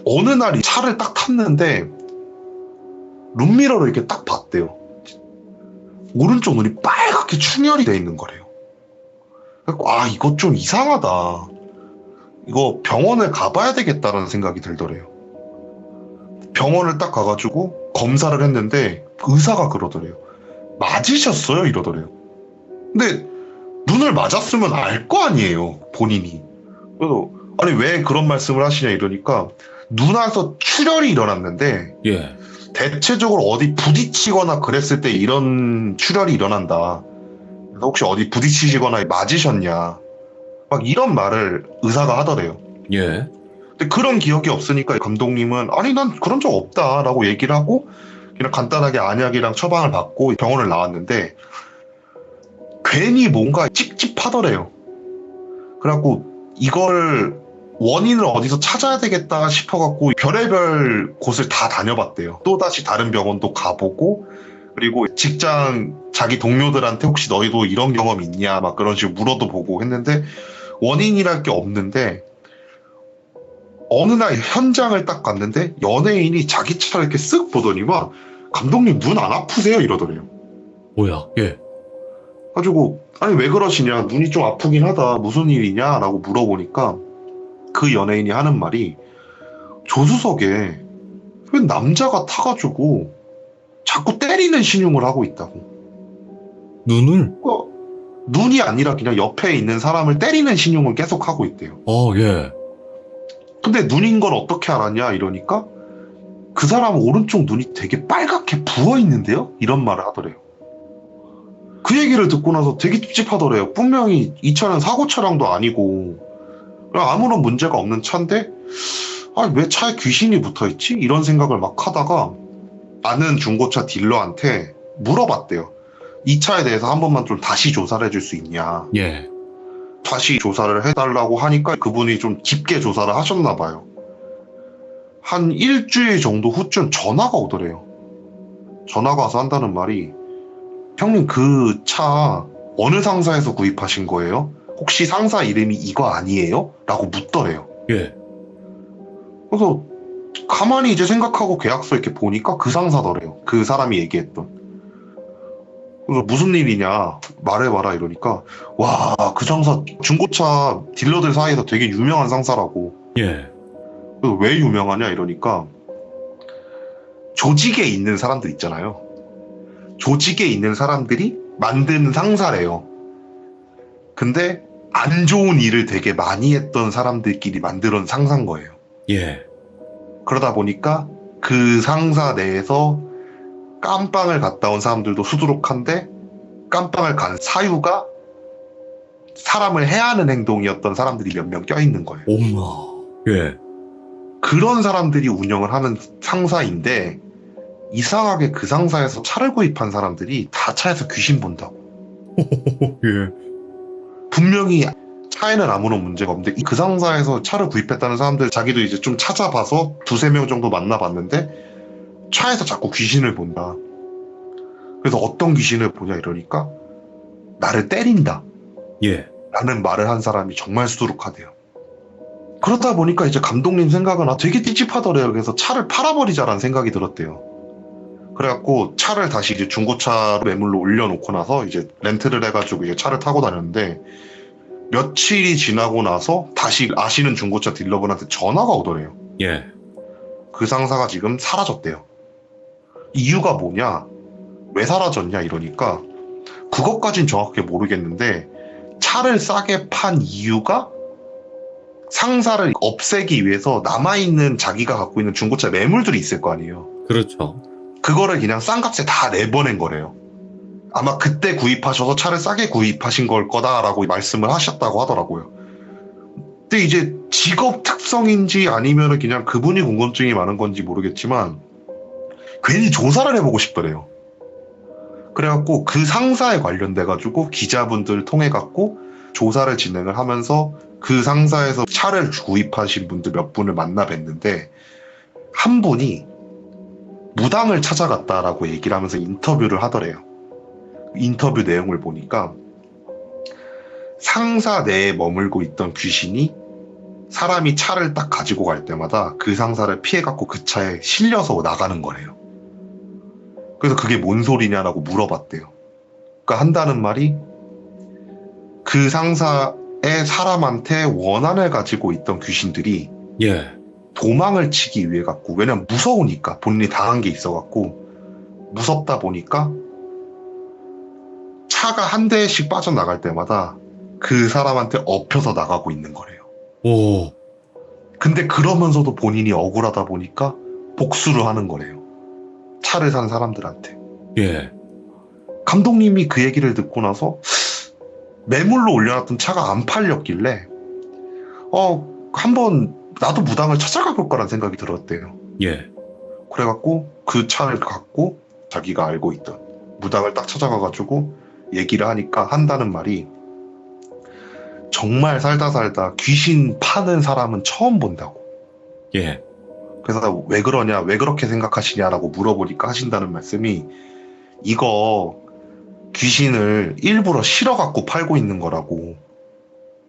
어느 날 이 차를 딱 탔는데 룸미러를 이렇게 딱 봤대요. 오른쪽 눈이 빨갛게 충혈이 돼 있는 거래요. 그래서 이거 좀 이상하다. 이거 병원을 가봐야 되겠다는 생각이 들더래요. 병원을 딱 가가지고 검사를 했는데 의사가 그러더래요. 맞으셨어요? 이러더래요. 근데 눈을 맞았으면 알 거 아니에요, 본인이. 그래서 아니 왜 그런 말씀을 하시냐 이러니까 눈에서 출혈이 일어났는데 예. 대체적으로 어디 부딪히거나 그랬을 때 이런 출혈이 일어난다. 그래서 혹시 어디 부딪히시거나 맞으셨냐 막 이런 말을 의사가 하더래요. 예. 근데 그런 기억이 없으니까 감독님은 아니 난 그런 적 없다라고 얘기를 하고 그냥 간단하게 안약이랑 처방을 받고 병원을 나왔는데 괜히 뭔가 찝찝하더래요. 그래갖고 이걸 원인을 어디서 찾아야 되겠다 싶어갖고 별의별 곳을 다 다녀봤대요. 또다시 다른 병원도 가보고 그리고 직장 자기 동료들한테 혹시 너희도 이런 경험 있냐 막 그런 식으로 물어도 보고 했는데 원인이랄 게 없는데 어느 날 현장을 딱 갔는데 연예인이 자기 차를 이렇게 쓱 보더니만 감독님 눈 안 아프세요? 이러더래요. 뭐야? 예. 가지고 아니 왜 그러시냐, 눈이 좀 아프긴 하다, 무슨 일이냐 라고 물어보니까 그 연예인이 하는 말이 조수석에 왜 남자가 타가지고 자꾸 때리는 신용을 하고 있다고. 눈을? 눈이 아니라 그냥 옆에 있는 사람을 때리는 신용을 계속 하고 있대요. 예. 근데 눈인 걸 어떻게 알았냐 이러니까 그 사람 오른쪽 눈이 되게 빨갛게 부어 있는데요? 이런 말을 하더래요. 그 얘기를 듣고 나서 되게 찝찝하더래요. 분명히 이 차는 사고 차량도 아니고 그냥 아무런 문제가 없는 차인데 왜 차에 귀신이 붙어있지? 이런 생각을 막 하다가 아는 중고차 딜러한테 물어봤대요. 이 차에 대해서 한 번만 좀 다시 조사를 해줄 수 있냐. 예. 다시 조사를 해달라고 하니까 그분이 좀 깊게 조사를 하셨나 봐요. 한 일주일 정도 후쯤 전화가 오더래요. 전화가 와서 한다는 말이 형님 그 차 어느 상사에서 구입하신 거예요? 혹시 상사 이름이 이거 아니에요? 라고 묻더래요. 예. 그래서 가만히 이제 생각하고 계약서 이렇게 보니까 그 상사더래요. 그 사람이 얘기했던. 그래서 무슨 일이냐 말해봐라 이러니까 와, 그 상사 중고차 딜러들 사이에서 되게 유명한 상사라고. 예. 그래서 왜 유명하냐 이러니까 조직에 있는 사람들 있잖아요. 조직에 있는 사람들이 만든 상사래요. 근데 안 좋은 일을 되게 많이 했던 사람들끼리 만들어낸 상사인 거예요. 예. 그러다 보니까 그 상사 내에서 깜빵을 갔다 온 사람들도 수두룩한데 깜빵을 간 사유가 사람을 해하는 행동이었던 사람들이 몇 명 껴있는 거예요. 엄마. 예. 그런 사람들이 운영을 하는 상사인데 이상하게 그 상사에서 차를 구입한 사람들이 다 차에서 귀신 본다고. 예. 분명히 차에는 아무런 문제가 없는데 그 상사에서 차를 구입했다는 사람들 자기도 이제 좀 찾아봐서 두세 명 정도 만나봤는데 차에서 자꾸 귀신을 본다. 그래서 어떤 귀신을 보냐 이러니까 나를 때린다 예. 라는 말을 한 사람이 정말 수두룩하대요. 그러다 보니까 이제 감독님 생각은 되게 찝찝하더래요. 그래서 차를 팔아버리자라는 생각이 들었대요. 그래갖고 차를 다시 이제 중고차 매물로 올려놓고 나서 이제 렌트를 해가지고 이제 차를 타고 다녔는데 며칠이 지나고 나서 다시 아시는 중고차 딜러분한테 전화가 오더래요. 예. 그 상사가 지금 사라졌대요. 이유가 뭐냐? 왜 사라졌냐 이러니까 그것까진 정확하게 모르겠는데 차를 싸게 판 이유가 상사를 없애기 위해서 남아있는 자기가 갖고 있는 중고차 매물들이 있을 거 아니에요. 그렇죠. 그거를 그냥 싼 값에 다 내보낸 거래요. 아마 그때 구입하셔서 차를 싸게 구입하신 걸 거다라고 말씀을 하셨다고 하더라고요. 근데 이제 직업 특성인지 아니면 그냥 그분이 궁금증이 많은 건지 모르겠지만 괜히 조사를 해보고 싶더래요. 그래갖고 그 상사에 관련돼가지고 기자분들을 통해갖고 조사를 진행을 하면서 그 상사에서 차를 구입하신 분들 몇 분을 만나 뵀는데 한 분이 무당을 찾아갔다라고 얘기를 하면서 인터뷰를 하더래요. 인터뷰 내용을 보니까 상사 내에 머물고 있던 귀신이 사람이 차를 딱 가지고 갈 때마다 그 상사를 피해갖고 그 차에 실려서 나가는 거래요. 그래서 그게 뭔 소리냐라고 물어봤대요. 그러니까 한다는 말이 그 상사의 사람한테 원한을 가지고 있던 귀신들이 예. 도망을 치기 위해 갖고, 왜냐면 무서우니까 본인이 당한 게 있어 갖고 무섭다 보니까 차가 한 대씩 빠져나갈 때마다 그 사람한테 엎혀서 나가고 있는 거래요. 오. 근데 그러면서도 본인이 억울하다 보니까 복수를 하는 거래요. 차를 산 사람들한테. 예. 감독님이 그 얘기를 듣고 나서 매물로 올려놨던 차가 안 팔렸길래 한번 나도 무당을 찾아가 볼 거란 생각이 들었대요. 예. 그래갖고 그 차를 갖고 자기가 알고 있던 무당을 딱 찾아가가지고 얘기를 하니까 한다는 말이 정말 살다 귀신 파는 사람은 처음 본다고. 예. 그래서 왜 그러냐, 왜 그렇게 생각하시냐라고 물어보니까 하신다는 말씀이 이거 귀신을 일부러 실어갖고 팔고 있는 거라고.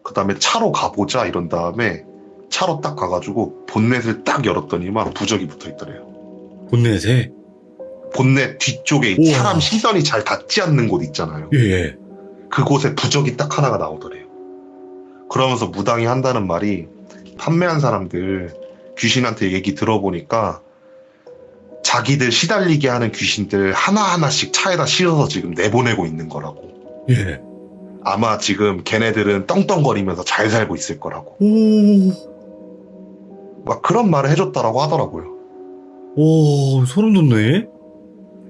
그 다음에 차로 가보자 이런 다음에 차로 딱 가가지고 본넷을 딱 열었더니만 부적이 붙어있더래요. 본넷에? 본넷 뒤쪽에 우와. 사람 시선이 잘 닿지 않는 곳 있잖아요. 예. 그곳에 부적이 딱 하나가 나오더래요. 그러면서 무당이 한다는 말이 판매한 사람들 귀신한테 얘기 들어보니까 자기들 시달리게 하는 귀신들 하나하나씩 차에다 실어서 지금 내보내고 있는 거라고. 예. 아마 지금 걔네들은 떵떵거리면서 잘 살고 있을 거라고. 오. 막 그런 말을 해줬다라고 하더라고요. 오, 소름 돋네.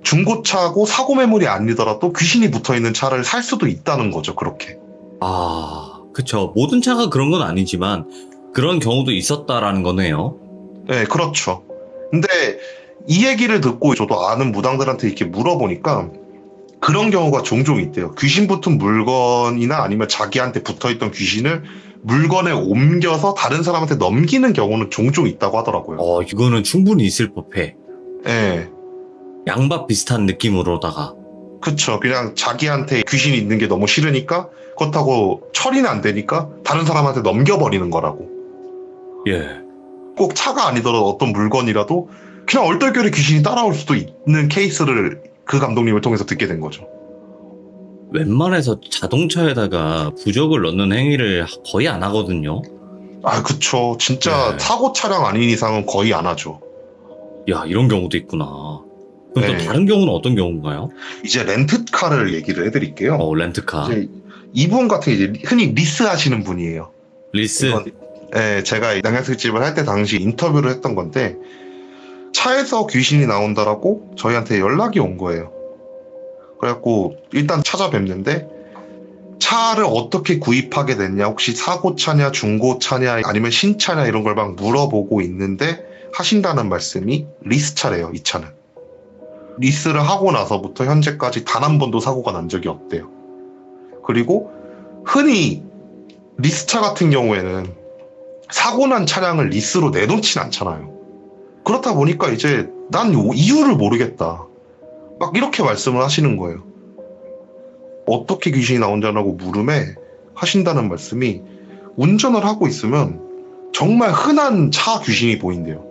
중고차고 사고 매물이 아니더라도 귀신이 붙어있는 차를 살 수도 있다는 거죠, 그렇게. 아, 그쵸. 모든 차가 그런 건 아니지만 그런 경우도 있었다라는 거네요. 네, 그렇죠. 근데 이 얘기를 듣고 저도 아는 무당들한테 이렇게 물어보니까 그런 경우가 종종 있대요. 귀신 붙은 물건이나 아니면 자기한테 붙어있던 귀신을 물건에 옮겨서 다른 사람한테 넘기는 경우는 종종 있다고 하더라고요. 이거는 충분히 있을 법해. 네, 양밥 비슷한 느낌으로다가. 그쵸. 그냥 자기한테 귀신이 있는 게 너무 싫으니까 그렇다고 처리는 안 되니까 다른 사람한테 넘겨버리는 거라고. 예. 꼭 차가 아니더라도 어떤 물건이라도 그냥 얼떨결에 귀신이 따라올 수도 있는 케이스를 그 감독님을 통해서 듣게 된 거죠. 웬만해서 자동차에다가 부적을 넣는 행위를 거의 안 하거든요. 아, 그쵸. 진짜 네. 사고 차량 아닌 이상은 거의 안 하죠. 야, 이런 경우도 있구나. 그럼 또 네. 다른 경우는 어떤 경우인가요? 이제 렌트카를 얘기를 해드릴게요. 렌트카. 이제 이분 같은 이제 흔히 리스 하시는 분이에요. 리스. 이건, 제가 양양특집을 할 때 당시 인터뷰를 했던 건데 차에서 귀신이 나온다라고 저희한테 연락이 온 거예요. 그래갖고 일단 찾아뵙는데 차를 어떻게 구입하게 됐냐, 혹시 사고차냐, 중고차냐, 아니면 신차냐 이런 걸 막 물어보고 있는데 하신다는 말씀이 리스차래요. 이 차는. 리스를 하고 나서부터 현재까지 단 한 번도 사고가 난 적이 없대요. 그리고 흔히 리스차 같은 경우에는 사고 난 차량을 리스로 내놓진 않잖아요. 그렇다 보니까 이제 난 이유를 모르겠다. 막 이렇게 말씀을 하시는 거예요. 어떻게 귀신이 나온다고 물음에 하신다는 말씀이 운전을 하고 있으면 정말 흔한 차 귀신이 보인대요.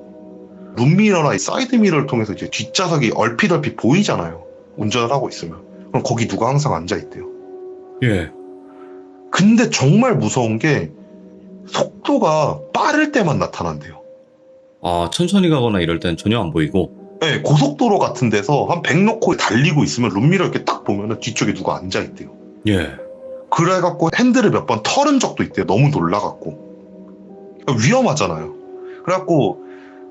룸미러나 사이드미러를 통해서 이제 뒷좌석이 얼핏 보이잖아요. 운전을 하고 있으면. 그럼 거기 누가 항상 앉아있대요. 예. 근데 정말 무서운 게 속도가 빠를 때만 나타난대요. 천천히 가거나 이럴 땐 전혀 안 보이고. 네, 고속도로 같은 데서 한 100 놓고 달리고 있으면 룸미러 이렇게 딱 보면은 뒤쪽에 누가 앉아있대요. 예. 그래갖고 핸들을 몇 번 털은 적도 있대요. 너무 놀라갖고. 위험하잖아요. 그래갖고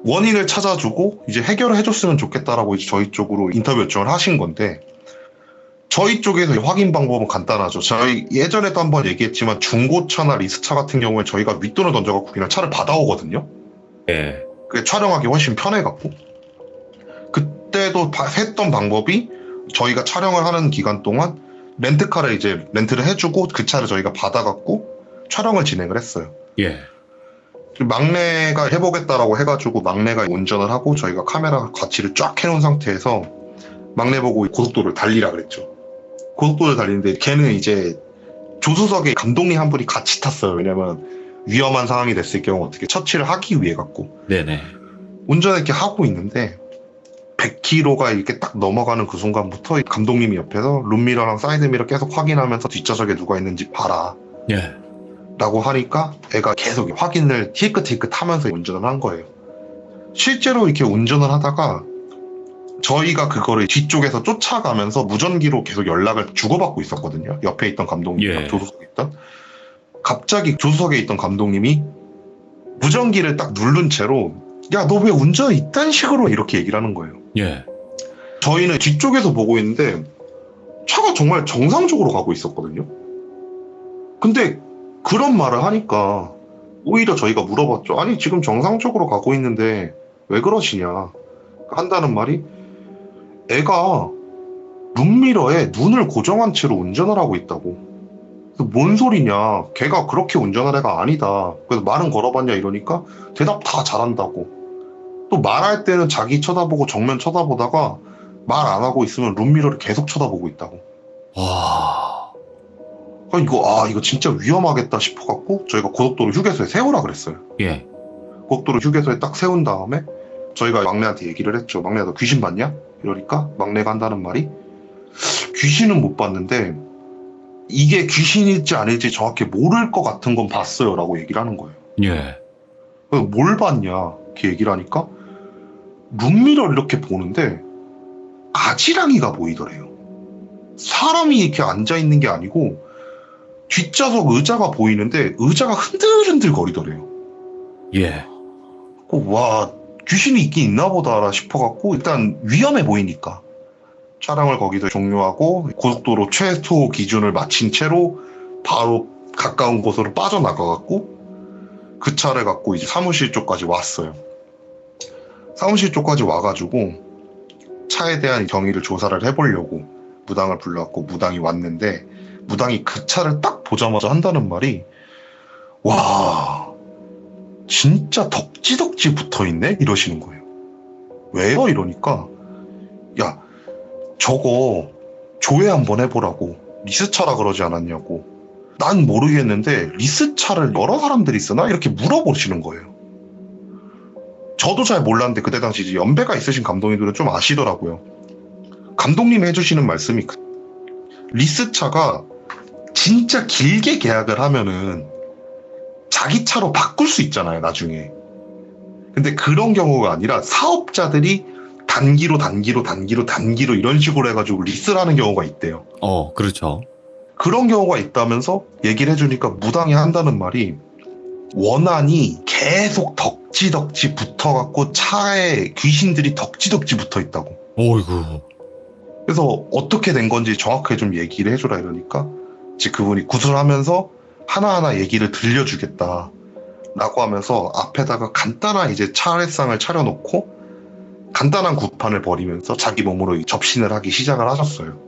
원인을 찾아주고 이제 해결을 해줬으면 좋겠다라고 이제 저희 쪽으로 인터뷰 요청을 하신 건데 저희 쪽에서 확인 방법은 간단하죠. 저희 예전에도 한번 얘기했지만 중고차나 리스차 같은 경우에 저희가 윗돈을 던져갖고 그냥 차를 받아오거든요. 예. 그게 촬영하기 훨씬 편해갖고. 그때도 했던 방법이 저희가 촬영을 하는 기간 동안 렌트카를 이제 렌트를 해주고 그 차를 저희가 받아갖고 촬영을 진행을 했어요. 예. 막내가 해보겠다라고 해가지고 막내가 운전을 하고 저희가 카메라 가치를 쫙 해놓은 상태에서 막내 보고 고속도로를 달리라 그랬죠. 고속도로를 달리는데 걔는 이제 조수석에 감독님 한 분이 같이 탔어요. 왜냐면 위험한 상황이 됐을 경우 어떻게 처치를 하기 위해 갖고. 네네. 운전을 이렇게 하고 있는데 100km가 이렇게 딱 넘어가는 그 순간부터 감독님이 옆에서 룸미러랑 사이드미러 계속 확인하면서 뒷좌석에 누가 있는지 봐라 예. 라고 하니까 애가 계속 확인을 힐끗힐끗 하면서 운전을 한 거예요. 실제로 이렇게 운전을 하다가 저희가 그거를 뒤쪽에서 쫓아가면서 무전기로 계속 연락을 주고받고 있었거든요. 옆에 있던 감독님이랑 예. 조수석에 있던. 갑자기 조수석에 있던 감독님이 무전기를 딱 누른 채로 야, 너 왜 운전을 이딴 식으로 이렇게 얘기를 하는 거예요. 예. 저희는 뒤쪽에서 보고 있는데 차가 정말 정상적으로 가고 있었거든요. 근데 그런 말을 하니까 오히려 저희가 물어봤죠. 아니 지금 정상적으로 가고 있는데 왜 그러시냐 한다는 말이 애가 룸미러에 눈을 고정한 채로 운전을 하고 있다고. 뭔 소리냐, 걔가 그렇게 운전할 애가 아니다. 그래서 말은 걸어봤냐 이러니까 대답 다 잘한다고. 또 말할 때는 자기 쳐다보고 정면 쳐다보다가 말 안 하고 있으면 룸미러를 계속 쳐다보고 있다고. 와. 이거 진짜 위험하겠다 싶어갖고 저희가 고속도로 휴게소에 세우라 그랬어요. 예. 고속도로 휴게소에 딱 세운 다음에 저희가 막내한테 얘기를 했죠. 막내야 너 귀신 봤냐? 이러니까 막내가 한다는 말이 귀신은 못 봤는데 이게 귀신일지 아닐지 정확히 모를 것 같은 건 봤어요 라고 얘기를 하는 거예요. 예. 그래서 뭘 봤냐 이렇게 얘기를 하니까 룸미러를 이렇게 보는데 아지랑이가 보이더래요. 사람이 이렇게 앉아있는 게 아니고 뒷좌석 의자가 보이는데 의자가 흔들흔들 거리더래요. 예. 와, 귀신이 있긴 있나 보다 싶어갖고 일단 위험해 보이니까 촬영을 거기서 종료하고 고속도로 최소 기준을 마친 채로 바로 가까운 곳으로 빠져나가갖고 그 차를 갖고 이제 사무실 쪽까지 왔어요. 사무실 쪽까지 와가지고 차에 대한 경위를 조사를 해보려고 무당을 불러갖고 무당이 왔는데 무당이 그 차를 딱 보자마자 한다는 말이 와 진짜 덕지덕지 붙어있네? 이러시는 거예요. 왜요? 이러니까 야 저거 조회 한번 해보라고 리스차라 그러지 않았냐고 난 모르겠는데 리스차를 여러 사람들이 쓰나? 이렇게 물어보시는 거예요. 저도 잘 몰랐는데 그때 당시 이제 연배가 있으신 감독님들은 좀 아시더라고요. 감독님이 해주시는 말씀이 리스차가 진짜 길게 계약을 하면은 자기 차로 바꿀 수 있잖아요 나중에. 근데 그런 경우가 아니라 사업자들이 단기로 이런 식으로 해가지고 리스를 하는 경우가 있대요. 그렇죠. 그런 경우가 있다면서 얘기를 해주니까 무당이 한다는 말이 원한이 계속 덕지덕지 붙어갖고 차에 귀신들이 덕지덕지 붙어있다고. 어이구. 그래서 어떻게 된 건지 정확하게 좀 얘기를 해줘라 이러니까 이제 그분이 구술하면서 하나하나 얘기를 들려주겠다 라고 하면서 앞에다가 간단한 이제 차례상을 차려놓고 간단한 구판을 벌이면서 자기 몸으로 접신을 하기 시작을 하셨어요.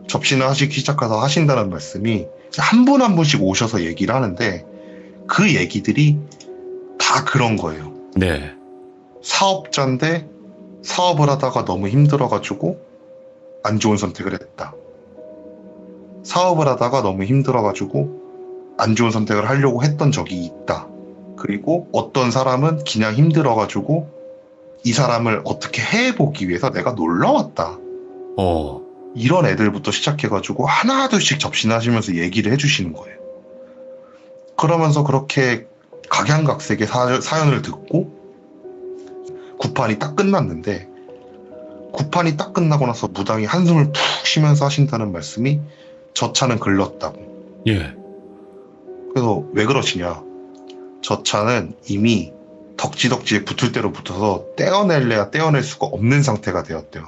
접신을 하시기 시작해서 하신다는 말씀이 한 분 한 분씩 오셔서 얘기를 하는데 그 얘기들이 다 그런 거예요. 네. 사업자인데 사업을 하다가 너무 힘들어가지고 안 좋은 선택을 했다. 사업을 하다가 너무 힘들어가지고 안 좋은 선택을 하려고 했던 적이 있다. 그리고 어떤 사람은 그냥 힘들어가지고 이 사람을 어떻게 해보기 위해서 내가 놀러왔다. 이런 애들부터 시작해가지고 하나둘씩 접신하시면서 얘기를 해주시는 거예요. 그러면서 그렇게 각양각색의 사연을 듣고 구판이 딱 끝났는데 구판이 딱 끝나고 나서 무당이 한숨을 푹 쉬면서 하신다는 말씀이 저 차는 글렀다고. 예. 그래서 왜 그러시냐. 저 차는 이미 덕지덕지에 붙을 대로 붙어서 떼어낼래야 떼어낼 수가 없는 상태가 되었대요.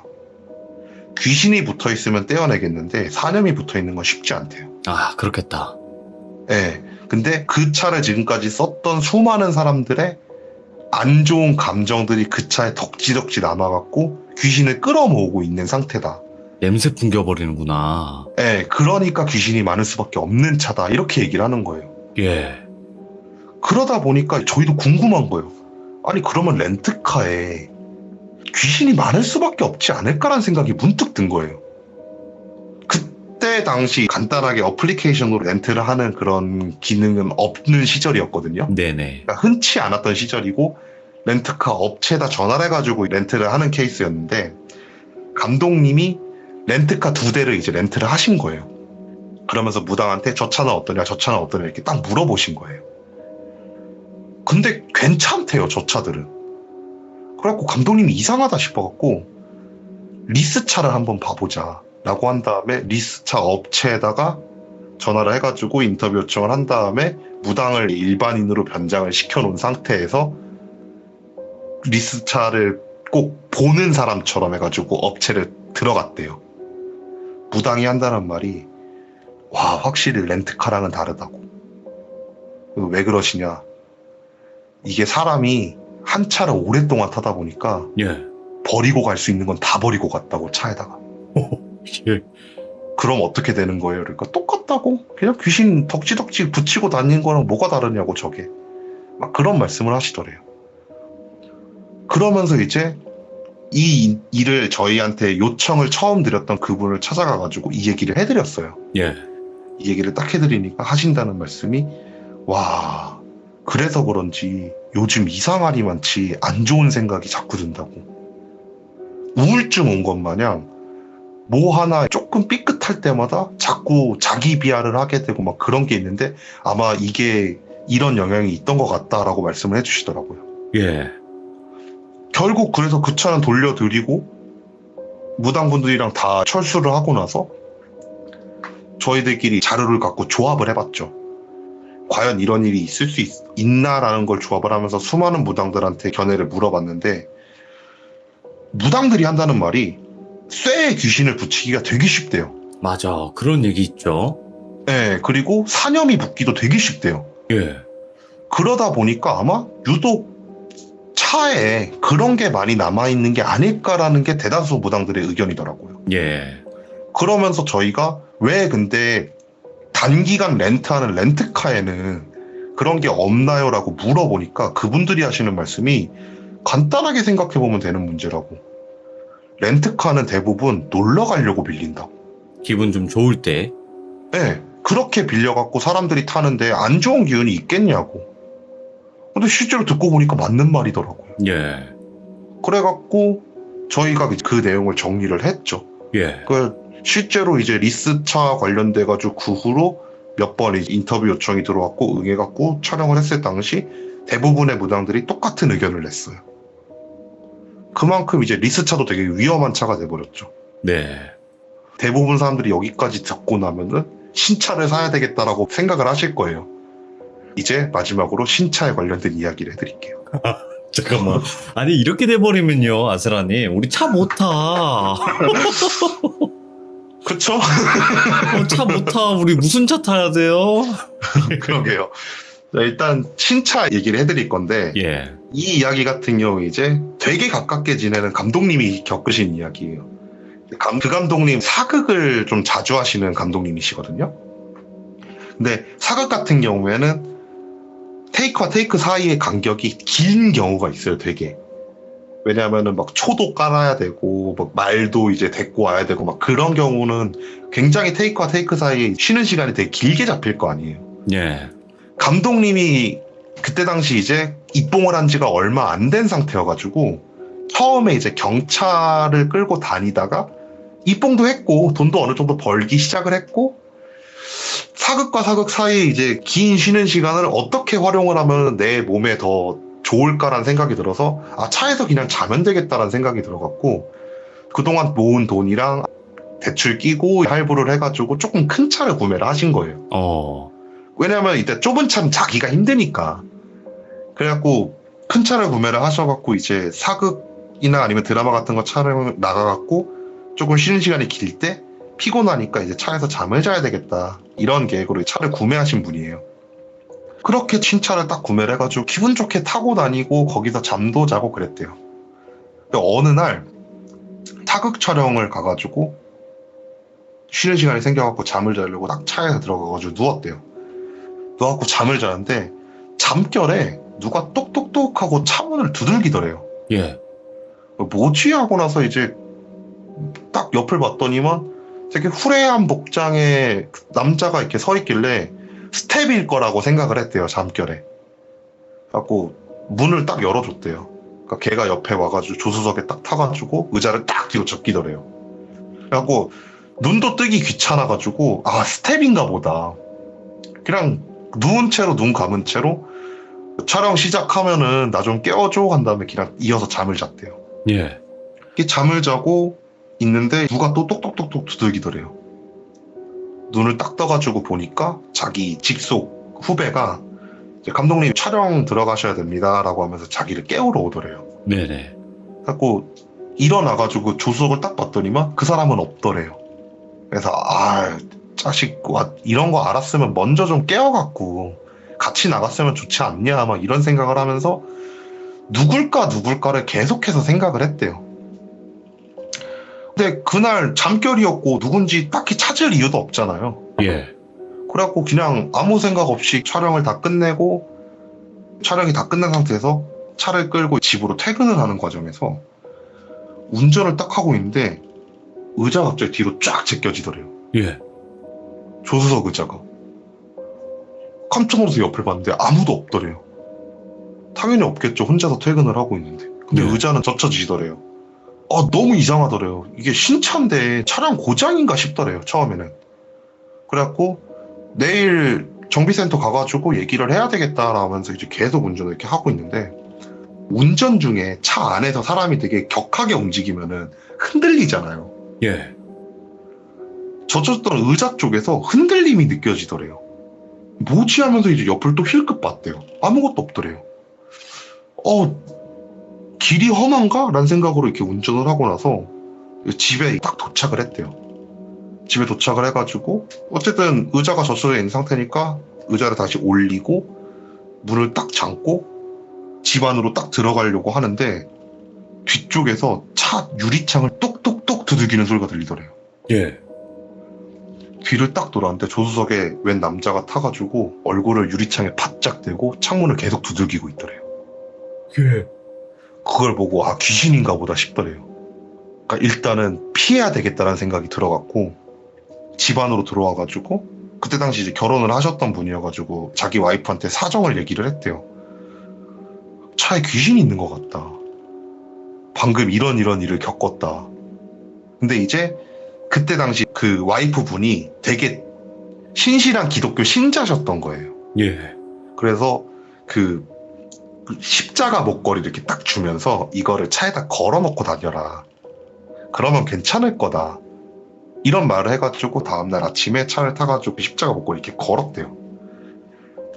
귀신이 붙어있으면 떼어내겠는데 사념이 붙어있는 건 쉽지 않대요. 아, 그렇겠다. 네. 근데 그 차를 지금까지 썼던 수많은 사람들의 안 좋은 감정들이 그 차에 덕지덕지 남아갖고 귀신을 끌어모으고 있는 상태다. 냄새 풍겨버리는구나. 네. 그러니까 귀신이 많을 수밖에 없는 차다. 이렇게 얘기를 하는 거예요. 예. 그러다 보니까 저희도 궁금한 거예요. 아니 그러면 렌트카에 귀신이 많을 수밖에 없지 않을까라는 생각이 문득 든 거예요. 그때 당시 간단하게 어플리케이션으로 렌트를 하는 그런 기능은 없는 시절이었거든요. 네네. 그러니까 흔치 않았던 시절이고 렌트카 업체에다 전화를 해가지고 렌트를 하는 케이스였는데 감독님이 렌트카 2대를 이제 렌트를 하신 거예요. 그러면서 무당한테 저 차는 어떠냐 저 차는 어떠냐 이렇게 딱 물어보신 거예요. 근데 괜찮대요 저 차들은. 그래갖고 감독님이 이상하다 싶어갖고 리스차를 한번 봐보자 라고 한 다음에 리스차 업체에다가 전화를 해가지고 인터뷰 요청을 한 다음에 무당을 일반인으로 변장을 시켜놓은 상태에서 리스차를 꼭 보는 사람처럼 해가지고 업체를 들어갔대요. 무당이 한다는 말이 와 확실히 렌트카랑은 다르다고. 왜 그러시냐. 이게 사람이 한 차를 오랫동안 타다 보니까 예. 버리고 갈 수 있는 건 다 버리고 갔다고 차에다가. 예. 그럼 어떻게 되는 거예요? 그러니까 똑같다고. 그냥 귀신 덕지덕지 붙이고 다니는 거랑 뭐가 다르냐고 저게. 막 그런 말씀을 하시더래요. 그러면서 이제 이 일을 저희한테 요청을 처음 드렸던 그분을 찾아가가지고 이 얘기를 해드렸어요. 예. 이 얘기를 딱 해드리니까 하신다는 말씀이 와 그래서 그런지 요즘 이상하니 많지 안 좋은 생각이 자꾸 든다고. 우울증 온 것 마냥 뭐 하나 조금 삐끗할 때마다 자꾸 자기 비하를 하게 되고 막 그런 게 있는데 아마 이게 이런 영향이 있던 것 같다라고 말씀을 해주시더라고요. 예. 결국 그래서 그 차는 돌려드리고 무당분들이랑 다 철수를 하고 나서 저희들끼리 자료를 갖고 조합을 해봤죠. 과연 이런 일이 있을 수 있나라는 걸 조합을 하면서 수많은 무당들한테 견해를 물어봤는데 무당들이 한다는 말이 쇠에 귀신을 붙이기가 되게 쉽대요. 맞아. 그런 얘기 있죠. 네, 그리고 사념이 붙기도 되게 쉽대요. 예. 그러다 보니까 아마 유독 차에 그런 게 많이 남아있는 게 아닐까라는 게 대다수 무당들의 의견이더라고요. 예. 그러면서 저희가 왜 근데 단기간 렌트하는 렌트카에는 그런 게 없나요? 라고 물어보니까 그분들이 하시는 말씀이 간단하게 생각해보면 되는 문제라고. 렌트카는 대부분 놀러 가려고 빌린다고. 기분 좀 좋을 때. 네, 그렇게 빌려갖고 사람들이 타는데 안 좋은 기운이 있겠냐고. 근데 실제로 듣고 보니까 맞는 말이더라고요. 예. 그래갖고 저희가 그 내용을 정리를 했죠. 예. 실제로 이제 리스차 관련돼가지고 그 후로 몇 번 인터뷰 요청이 들어왔고 응해갖고 촬영을 했을 당시 대부분의 무당들이 똑같은 의견을 냈어요. 그만큼 이제 리스차도 되게 위험한 차가 돼버렸죠. 네. 대부분 사람들이 여기까지 듣고 나면은 신차를 사야 되겠다라고 생각을 하실 거예요. 이제 마지막으로 신차에 관련된 이야기를 해드릴게요. 잠깐만. 아니, 이렇게 돼버리면요, 아스라님. 우리 차 못 타. 그쵸? 차 못 타. 우리 무슨 차 타야 돼요? 그러게요. 자, 일단 신차 얘기를 해드릴 건데 예. 이 이야기 같은 경우 이제 되게 가깝게 지내는 감독님이 겪으신 이야기예요. 그 감독님 사극을 좀 자주 하시는 감독님이시거든요. 근데 사극 같은 경우에는 테이크와 테이크 사이의 간격이 긴 경우가 있어요, 되게. 왜냐하면은 막 초도 깔아야 되고, 막 말도 이제 데리고 와야 되고, 막 그런 경우는 굉장히 테이크와 테이크 사이에 쉬는 시간이 되게 길게 잡힐 거 아니에요. 예. 감독님이 그때 당시 이제 입봉을 한 지가 얼마 안 된 상태여가지고, 처음에 이제 경찰을 끌고 다니다가, 입봉도 했고, 돈도 어느 정도 벌기 시작을 했고, 사극과 사극 사이에 이제 긴 쉬는 시간을 어떻게 활용을 하면 내 몸에 더 좋을까라는 생각이 들어서 차에서 그냥 자면 되겠다라는 생각이 들어갖고 그동안 모은 돈이랑 대출 끼고 할부를 해가지고 조금 큰 차를 구매를 하신 거예요. 왜냐하면 이때 좁은 차는 자기가 힘드니까. 그래갖고 큰 차를 구매를 하셔갖고 이제 사극이나 아니면 드라마 같은 거 촬영 나가갖고 조금 쉬는 시간이 길 때 피곤하니까 이제 차에서 잠을 자야 되겠다. 이런 계획으로 차를 구매하신 분이에요. 그렇게 신차를 딱 구매를 해가지고 기분 좋게 타고 다니고 거기서 잠도 자고 그랬대요. 근데 어느 날 사극 촬영을 가가지고 쉬는 시간이 생겨갖고 잠을 자려고 딱 차에서 들어가가지고 누웠대요. 누워갖고 잠을 자는데 잠결에 누가 똑똑똑 하고 차문을 두들기더래요. 예. 뭐지? 하고 나서 이제 딱 옆을 봤더니만 되게 후레한 복장의 남자가 이렇게 서 있길래 스텝일 거라고 생각을 했대요, 잠결에. 그래갖고 문을 딱 열어줬대요. 그러니까 걔가 옆에 와가지고 조수석에 딱 타가지고 의자를 딱 뒤로 접기더래요. 그래갖고 눈도 뜨기 귀찮아가지고 스텝인가 보다. 그냥 누운 채로 눈 감은 채로 촬영 시작하면은 나 좀 깨워줘 한 다음에 그냥 이어서 잠을 잤대요. 예. 이렇게 잠을 자고 있는데 누가 또 똑똑똑똑 두들기더래요. 눈을 딱 떠가지고 보니까 자기 직속 후배가 이제 감독님 촬영 들어가셔야 됩니다 라고 하면서 자기를 깨우러 오더래요. 네네. 그래갖고 일어나가지고 조수석을 딱 봤더니만 그 사람은 없더래요. 그래서 자식 이런 거 알았으면 먼저 좀 깨워갖고 같이 나갔으면 좋지 않냐 막 이런 생각을 하면서 누굴까를 계속해서 생각을 했대요. 근데 그날 잠결이었고 누군지 딱히 찾을 이유도 없잖아요. 예. 그래갖고 그냥 아무 생각 없이 촬영을 다 끝내고 촬영이 다 끝난 상태에서 차를 끌고 집으로 퇴근을 하는 과정에서 운전을 딱 하고 있는데 의자가 갑자기 뒤로 쫙 제껴지더래요. 예. 조수석 의자가. 깜짝 놀라서 옆을 봤는데 아무도 없더래요. 당연히 없겠죠. 혼자서 퇴근을 하고 있는데. 근데 네. 의자는 젖혀지더래요. 너무 이상하더래요. 이게 신차인데 차량 고장인가 싶더래요, 처음에는. 그래갖고 내일 정비센터 가가지고 얘기를 해야 되겠다라면서 이제 계속 운전을 이렇게 하고 있는데, 운전 중에 차 안에서 사람이 되게 격하게 움직이면은 흔들리잖아요. 예. 젖혔던 의자 쪽에서 흔들림이 느껴지더래요. 뭐지 하면서 이제 옆을 또 힐끗 봤대요. 아무것도 없더래요. 길이 험한가? 라는 생각으로 이렇게 운전을 하고 나서 집에 딱 도착을 했대요. 집에 도착을 해가지고 어쨌든 의자가 젖혀져 있는 상태니까 의자를 다시 올리고 문을 딱 잠고 집 안으로 딱 들어가려고 하는데, 뒤쪽에서 차 유리창을 똑똑똑 두들기는 소리가 들리더래요. 예. 뒤를 딱 돌았는데 조수석에 웬 남자가 타가지고 얼굴을 유리창에 바짝 대고 창문을 계속 두들기고 있더래요. 예. 그걸 보고 귀신인가 보다 싶더래요. 그러니까 일단은 피해야 되겠다는 생각이 들어갔고 집 안으로 들어와가지고, 그때 당시 이제 결혼을 하셨던 분이어가지고 자기 와이프한테 사정을 얘기를 했대요. 차에 귀신이 있는 것 같다. 방금 이런 일을 겪었다. 근데 이제 그때 당시 그 와이프 분이 되게 신실한 기독교 신자셨던 거예요. 예. 그래서 그 십자가 목걸이 이렇게 딱 주면서 이거를 차에다 걸어놓고 다녀라. 그러면 괜찮을 거다. 이런 말을 해가지고 다음날 아침에 차를 타가지고 십자가 목걸이 이렇게 걸었대요.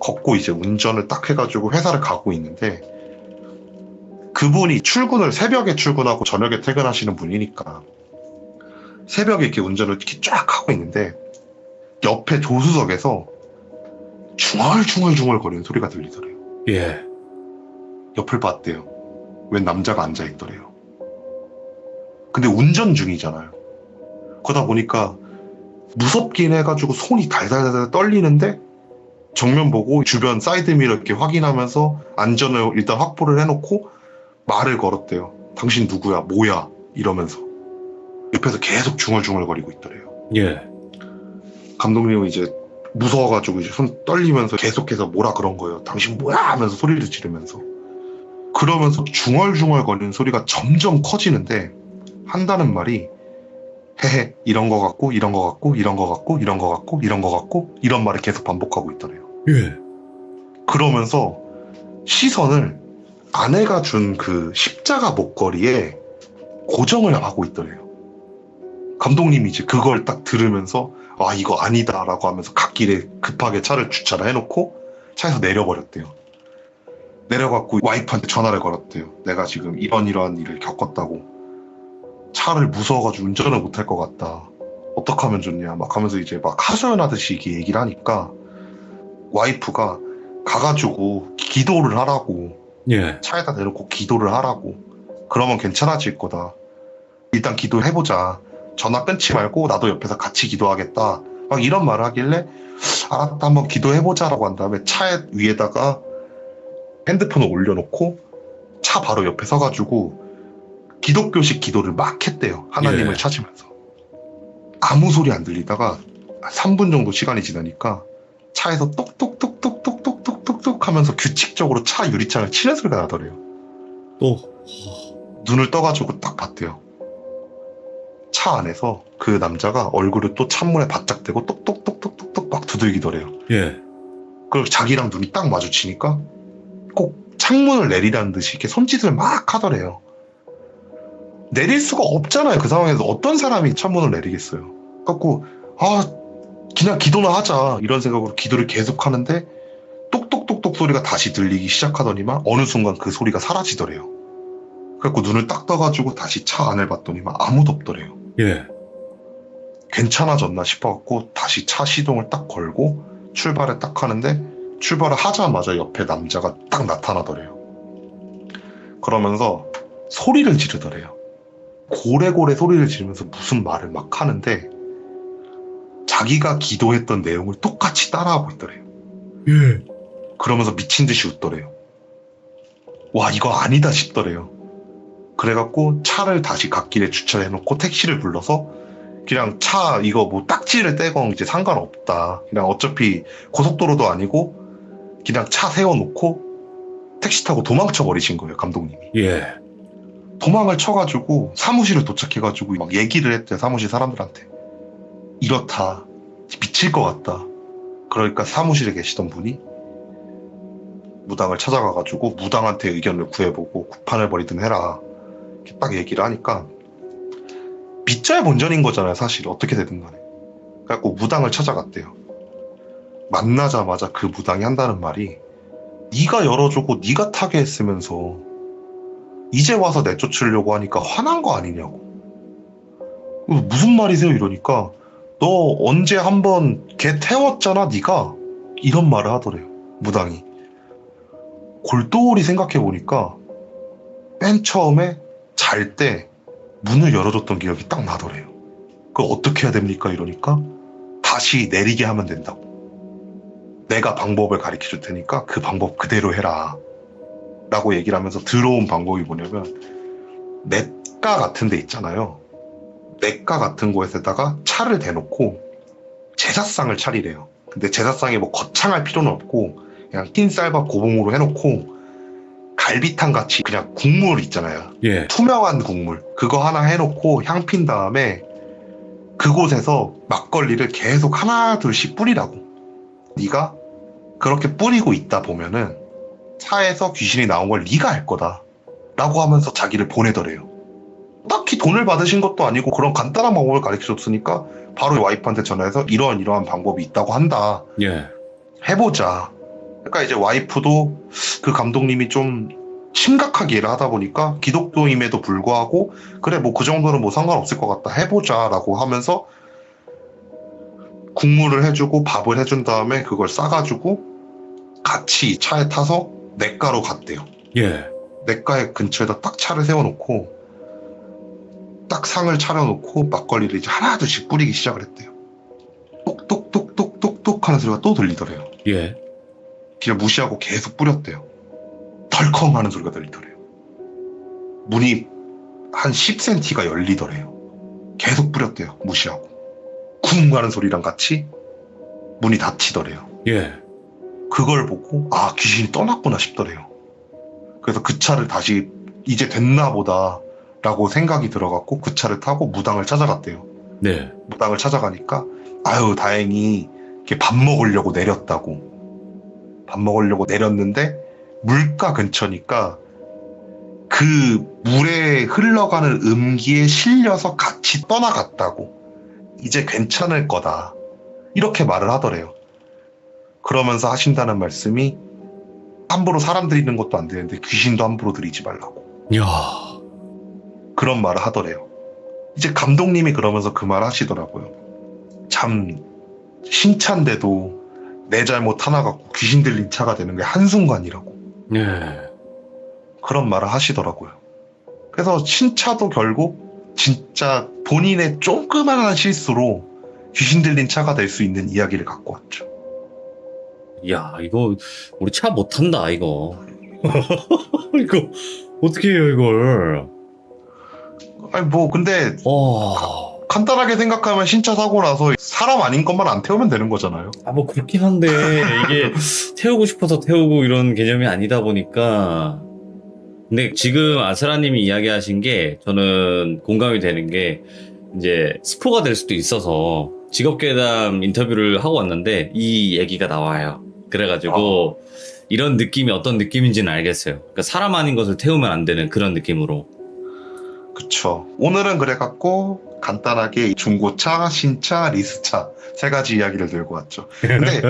걷고 이제 운전을 딱 해가지고 회사를 가고 있는데, 그분이 출근을 새벽에 출근하고 저녁에 퇴근하시는 분이니까 새벽에 이렇게 운전을 이렇게 쫙 하고 있는데 옆에 조수석에서 중얼중얼 거리는 소리가 들리더래요. 예. 옆을 봤대요. 웬 남자가 앉아있더래요. 근데 운전 중이잖아요. 그러다 보니까 무섭긴 해가지고 손이 달달달 떨리는데 정면 보고 주변 사이드미러 이렇게 확인하면서 안전을 일단 확보를 해놓고 말을 걸었대요. 당신 누구야? 뭐야? 이러면서 옆에서 계속 중얼중얼거리고 있더래요. 예. 감독님은 이제 무서워가지고 이제 손 떨리면서 계속해서 뭐라 그런 거예요. 당신 뭐야? 하면서 소리를 지르면서. 그러면서 중얼중얼거리는 소리가 점점 커지는데 한다는 말이 헤헤 이런 거 같고 이런 거 같고 이런 거 같고 이런 거 같고 이런 거 같고 이런 말을 계속 반복하고 있더래요. 예. 그러면서 시선을 아내가 준 그 십자가 목걸이에 고정을 하고 있더래요. 감독님이 이제 그걸 딱 들으면서 이거 아니다라고 하면서 갓길에 급하게 차를 주차를 해놓고 차에서 내려버렸대요. 내려갖고 와이프한테 전화를 걸었대요. 내가 지금 이러한 일을 겪었다고. 차를 무서워가지고 운전을 못할 것 같다. 어떻게 하면 좋냐 막 하면서 이제 막 하소연하듯이 이렇게 얘기를 하니까 와이프가 가가지고 기도를 하라고, 예. 차에다 내놓고 기도를 하라고, 그러면 괜찮아질 거다. 일단 기도해보자. 전화 끊지 말고 나도 옆에서 같이 기도하겠다. 막 이런 말을 하길래 알았다 한번 기도해보자라고 한 다음에 차 위에다가 핸드폰을 올려놓고 차 바로 옆에 서가지고 기독교식 기도를 막 했대요. 하나님을 예. 찾으면서. 아무 소리 안 들리다가 3분 정도 시간이 지나니까 차에서 똑똑똑똑똑똑똑똑 하면서 규칙적으로 차 유리창을 치는 소리가 나더래요. 또. 눈을 떠가지고 딱 봤대요. 차 안에서 그 남자가 얼굴을 또 창문에 바짝 대고 똑똑똑똑똑똑 막 두들기더래요. 예. 그리고 자기랑 눈이 딱 마주치니까 꼭 창문을 내리라는 듯이 이렇게 손짓을 막 하더래요. 내릴 수가 없잖아요. 그 상황에서 어떤 사람이 창문을 내리겠어요. 그래갖고 그냥 기도나 하자 이런 생각으로 기도를 계속 하는데 똑똑똑똑 소리가 다시 들리기 시작하더니만 어느 순간 그 소리가 사라지더래요. 그래갖고 눈을 딱 떠가지고 다시 차 안을 봤더니만 아무도 없더래요. 예. 괜찮아졌나 싶어갖고 다시 차 시동을 딱 걸고 출발을 딱 하는데 출발을 하자마자 옆에 남자가 딱 나타나더래요. 그러면서 소리를 지르더래요. 고래고래 소리를 지르면서 무슨 말을 막 하는데 자기가 기도했던 내용을 똑같이 따라하고 있더래요. 예. 그러면서 미친 듯이 웃더래요. 와 이거 아니다 싶더래요. 그래갖고 차를 다시 갓길에 주차해놓고 택시를 불러서 그냥 차 이거 뭐 딱지를 떼건 이제 상관없다. 그냥 어차피 고속도로도 아니고 그냥 차 세워놓고 택시 타고 도망쳐 버리신 거예요, 감독님이. 예. 도망을 쳐가지고 사무실을 도착해가지고 막 얘기를 했대, 사무실 사람들한테. 이렇다, 미칠 것 같다. 그러니까 사무실에 계시던 분이 무당을 찾아가가지고 무당한테 의견을 구해보고 구판을 벌이든 해라, 이렇게 딱 얘기를 하니까 믿자야 본전인 거잖아요, 사실. 어떻게 되든 간에. 그래갖고 무당을 찾아갔대요. 만나자마자 그 무당이 한다는 말이, 네가 열어주고 네가 타게 했으면서 이제 와서 내쫓으려고 하니까 화난 거 아니냐고. 무슨 말이세요? 이러니까 너 언제 한번 걔 태웠잖아 네가, 이런 말을 하더래요, 무당이. 골똘히 생각해보니까 맨 처음에 잘 때 문을 열어줬던 기억이 딱 나더래요. 그걸 어떻게 해야 됩니까? 이러니까 다시 내리게 하면 된다고. 내가 방법을 가르쳐 줄 테니까 그 방법 그대로 해라 라고 얘기를 하면서 들어온 방법이 뭐냐면, 냇가 같은 데 있잖아요. 냇가 같은 곳에다가 차를 대놓고 제사상을 차리래요. 근데 제사상에 뭐 거창할 필요는 없고 그냥 흰 쌀밥 고봉으로 해놓고 갈비탕 같이 그냥 국물 있잖아요. 예. 투명한 국물 그거 하나 해놓고 향 핀 다음에 그곳에서 막걸리를 계속 하나 둘씩 뿌리라고. 네가 그렇게 뿌리고 있다 보면은 차에서 귀신이 나온 걸 네가 알 거다 라고 하면서 자기를 보내더래요. 딱히 돈을 받으신 것도 아니고 그런 간단한 방법을 가르쳐줬으니까 바로 와이프한테 전화해서 이러한 방법이 있다고 한다, 예. 해보자. 그러니까 이제 와이프도 그 감독님이 좀 심각하게 일을 하다 보니까 기독교임에도 불구하고 그래 뭐 그 정도는 뭐 상관없을 것 같다, 해보자 라고 하면서 국물을 해주고 밥을 해준 다음에 그걸 싸가지고 같이 차에 타서 냇가로 갔대요. 예. 냇가에 근처에다 딱 차를 세워놓고 딱 상을 차려놓고 막걸리를 이제 하나둘씩 뿌리기 시작을 했대요. 똑똑똑똑똑똑 하는 소리가 또 들리더래요. 예. 그냥 무시하고 계속 뿌렸대요. 덜컹 하는 소리가 들리더래요. 문이 한 10cm가 열리더래요. 계속 뿌렸대요, 무시하고. 쿵 하는 소리랑 같이 문이 닫히더래요. 예. 그걸 보고 아, 귀신이 떠났구나 싶더래요. 그래서 그 차를 다시 이제 됐나 보다 라고 생각이 들어갖고 그 차를 타고 무당을 찾아갔대요. 네. 무당을 찾아가니까 아유 다행히 이렇게 밥 먹으려고 내렸다고. 밥 먹으려고 내렸는데 물가 근처니까 그 물에 흘러가는 음기에 실려서 같이 떠나갔다고. 이제 괜찮을 거다, 이렇게 말을 하더래요. 그러면서 하신다는 말씀이 함부로 사람 들이는 것도 안 되는데 귀신도 함부로 들이지 말라고, 이야. 그런 말을 하더래요. 이제 감독님이 그러면서 그 말 하시더라고요. 참 신차인데도 내 잘못 하나 갖고 귀신 들린 차가 되는 게 한순간이라고, 예. 그런 말을 하시더라고요. 그래서 신차도 결국 진짜 본인의 조그만한 실수로 귀신 들린 차가 될 수 있는 이야기를 갖고 왔죠. 야, 이거 우리 차 못 탄다 이거. 이거 어떻게 해요 이걸? 아니 뭐 근데 간단하게 생각하면 신차 사고 나서 사람 아닌 것만 안 태우면 되는 거잖아요. 아, 뭐 그렇긴 한데 이게 태우고 싶어서 태우고 이런 개념이 아니다 보니까. 근데 지금 아스라님이 이야기하신 게 저는 공감이 되는 게, 이제 스포가 될 수도 있어서 직업괴담 인터뷰를 하고 왔는데 이 얘기가 나와요. 그래가지고 이런 느낌이 어떤 느낌인지는 알겠어요. 그러니까 사람 아닌 것을 태우면 안 되는 그런 느낌으로. 그쵸. 오늘은 그래갖고 간단하게 중고차, 신차, 리스차 세 가지 이야기를 들고 왔죠. 근데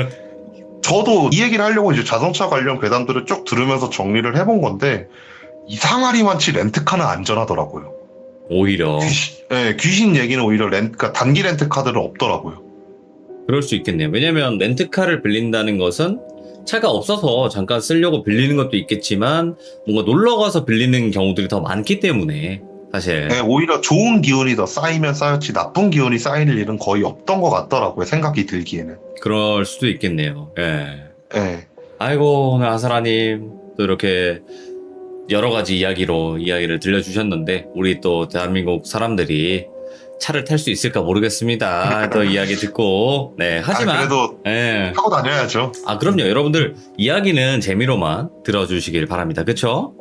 저도 이 얘기를 하려고 이제 자동차 관련 괴담들을 쭉 들으면서 정리를 해본 건데 이상하리 많지 렌트카는 안전하더라고요. 오히려 귀신 얘기는 오히려 그러니까 단기 렌트카들은 없더라고요. 그럴 수 있겠네요. 왜냐면 렌트카를 빌린다는 것은 차가 없어서 잠깐 쓰려고 빌리는 것도 있겠지만 뭔가 놀러가서 빌리는 경우들이 더 많기 때문에 사실 오히려 좋은 기운이 더 쌓이면 쌓였지 나쁜 기운이 쌓일 일은 거의 없던 것 같더라고요, 생각이 들기에는. 그럴 수도 있겠네요. 예. 네. 아이고, 오늘 아사라님 또 이렇게 여러 가지 이야기를 들려주셨는데 우리 또 대한민국 사람들이 차를 탈 수 있을까 모르겠습니다. 또 이야기 듣고. 네, 하지만 그래도 예. 타고 다녀야죠. 그럼요. 여러분들 이야기는 재미로만 들어주시길 바랍니다. 그쵸?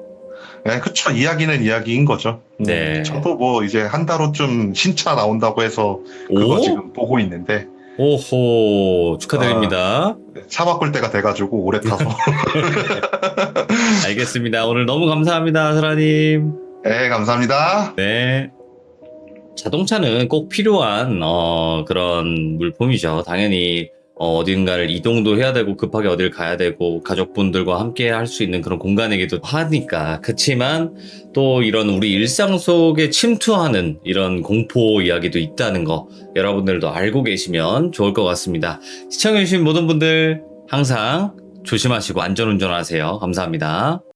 네, 그쵸. 이야기는 이야기인 거죠. 네. 저도 뭐 이제 한 달 후쯤 신차 나온다고 해서 그거 오? 지금 보고 있는데 오호, 축하드립니다. 차 바꿀 때가 돼가지고 오래 타서. 알겠습니다. 오늘 너무 감사합니다, 설아님. 네, 감사합니다. 네. 자동차는 꼭 필요한 그런 물품이죠. 당연히 어딘가를 이동도 해야 되고 급하게 어딜 가야 되고 가족분들과 함께 할 수 있는 그런 공간이기도 하니까. 그치만 또 이런 우리 일상 속에 침투하는 이런 공포 이야기도 있다는 거 여러분들도 알고 계시면 좋을 것 같습니다. 시청해주신 모든 분들 항상 조심하시고 안전운전하세요. 감사합니다.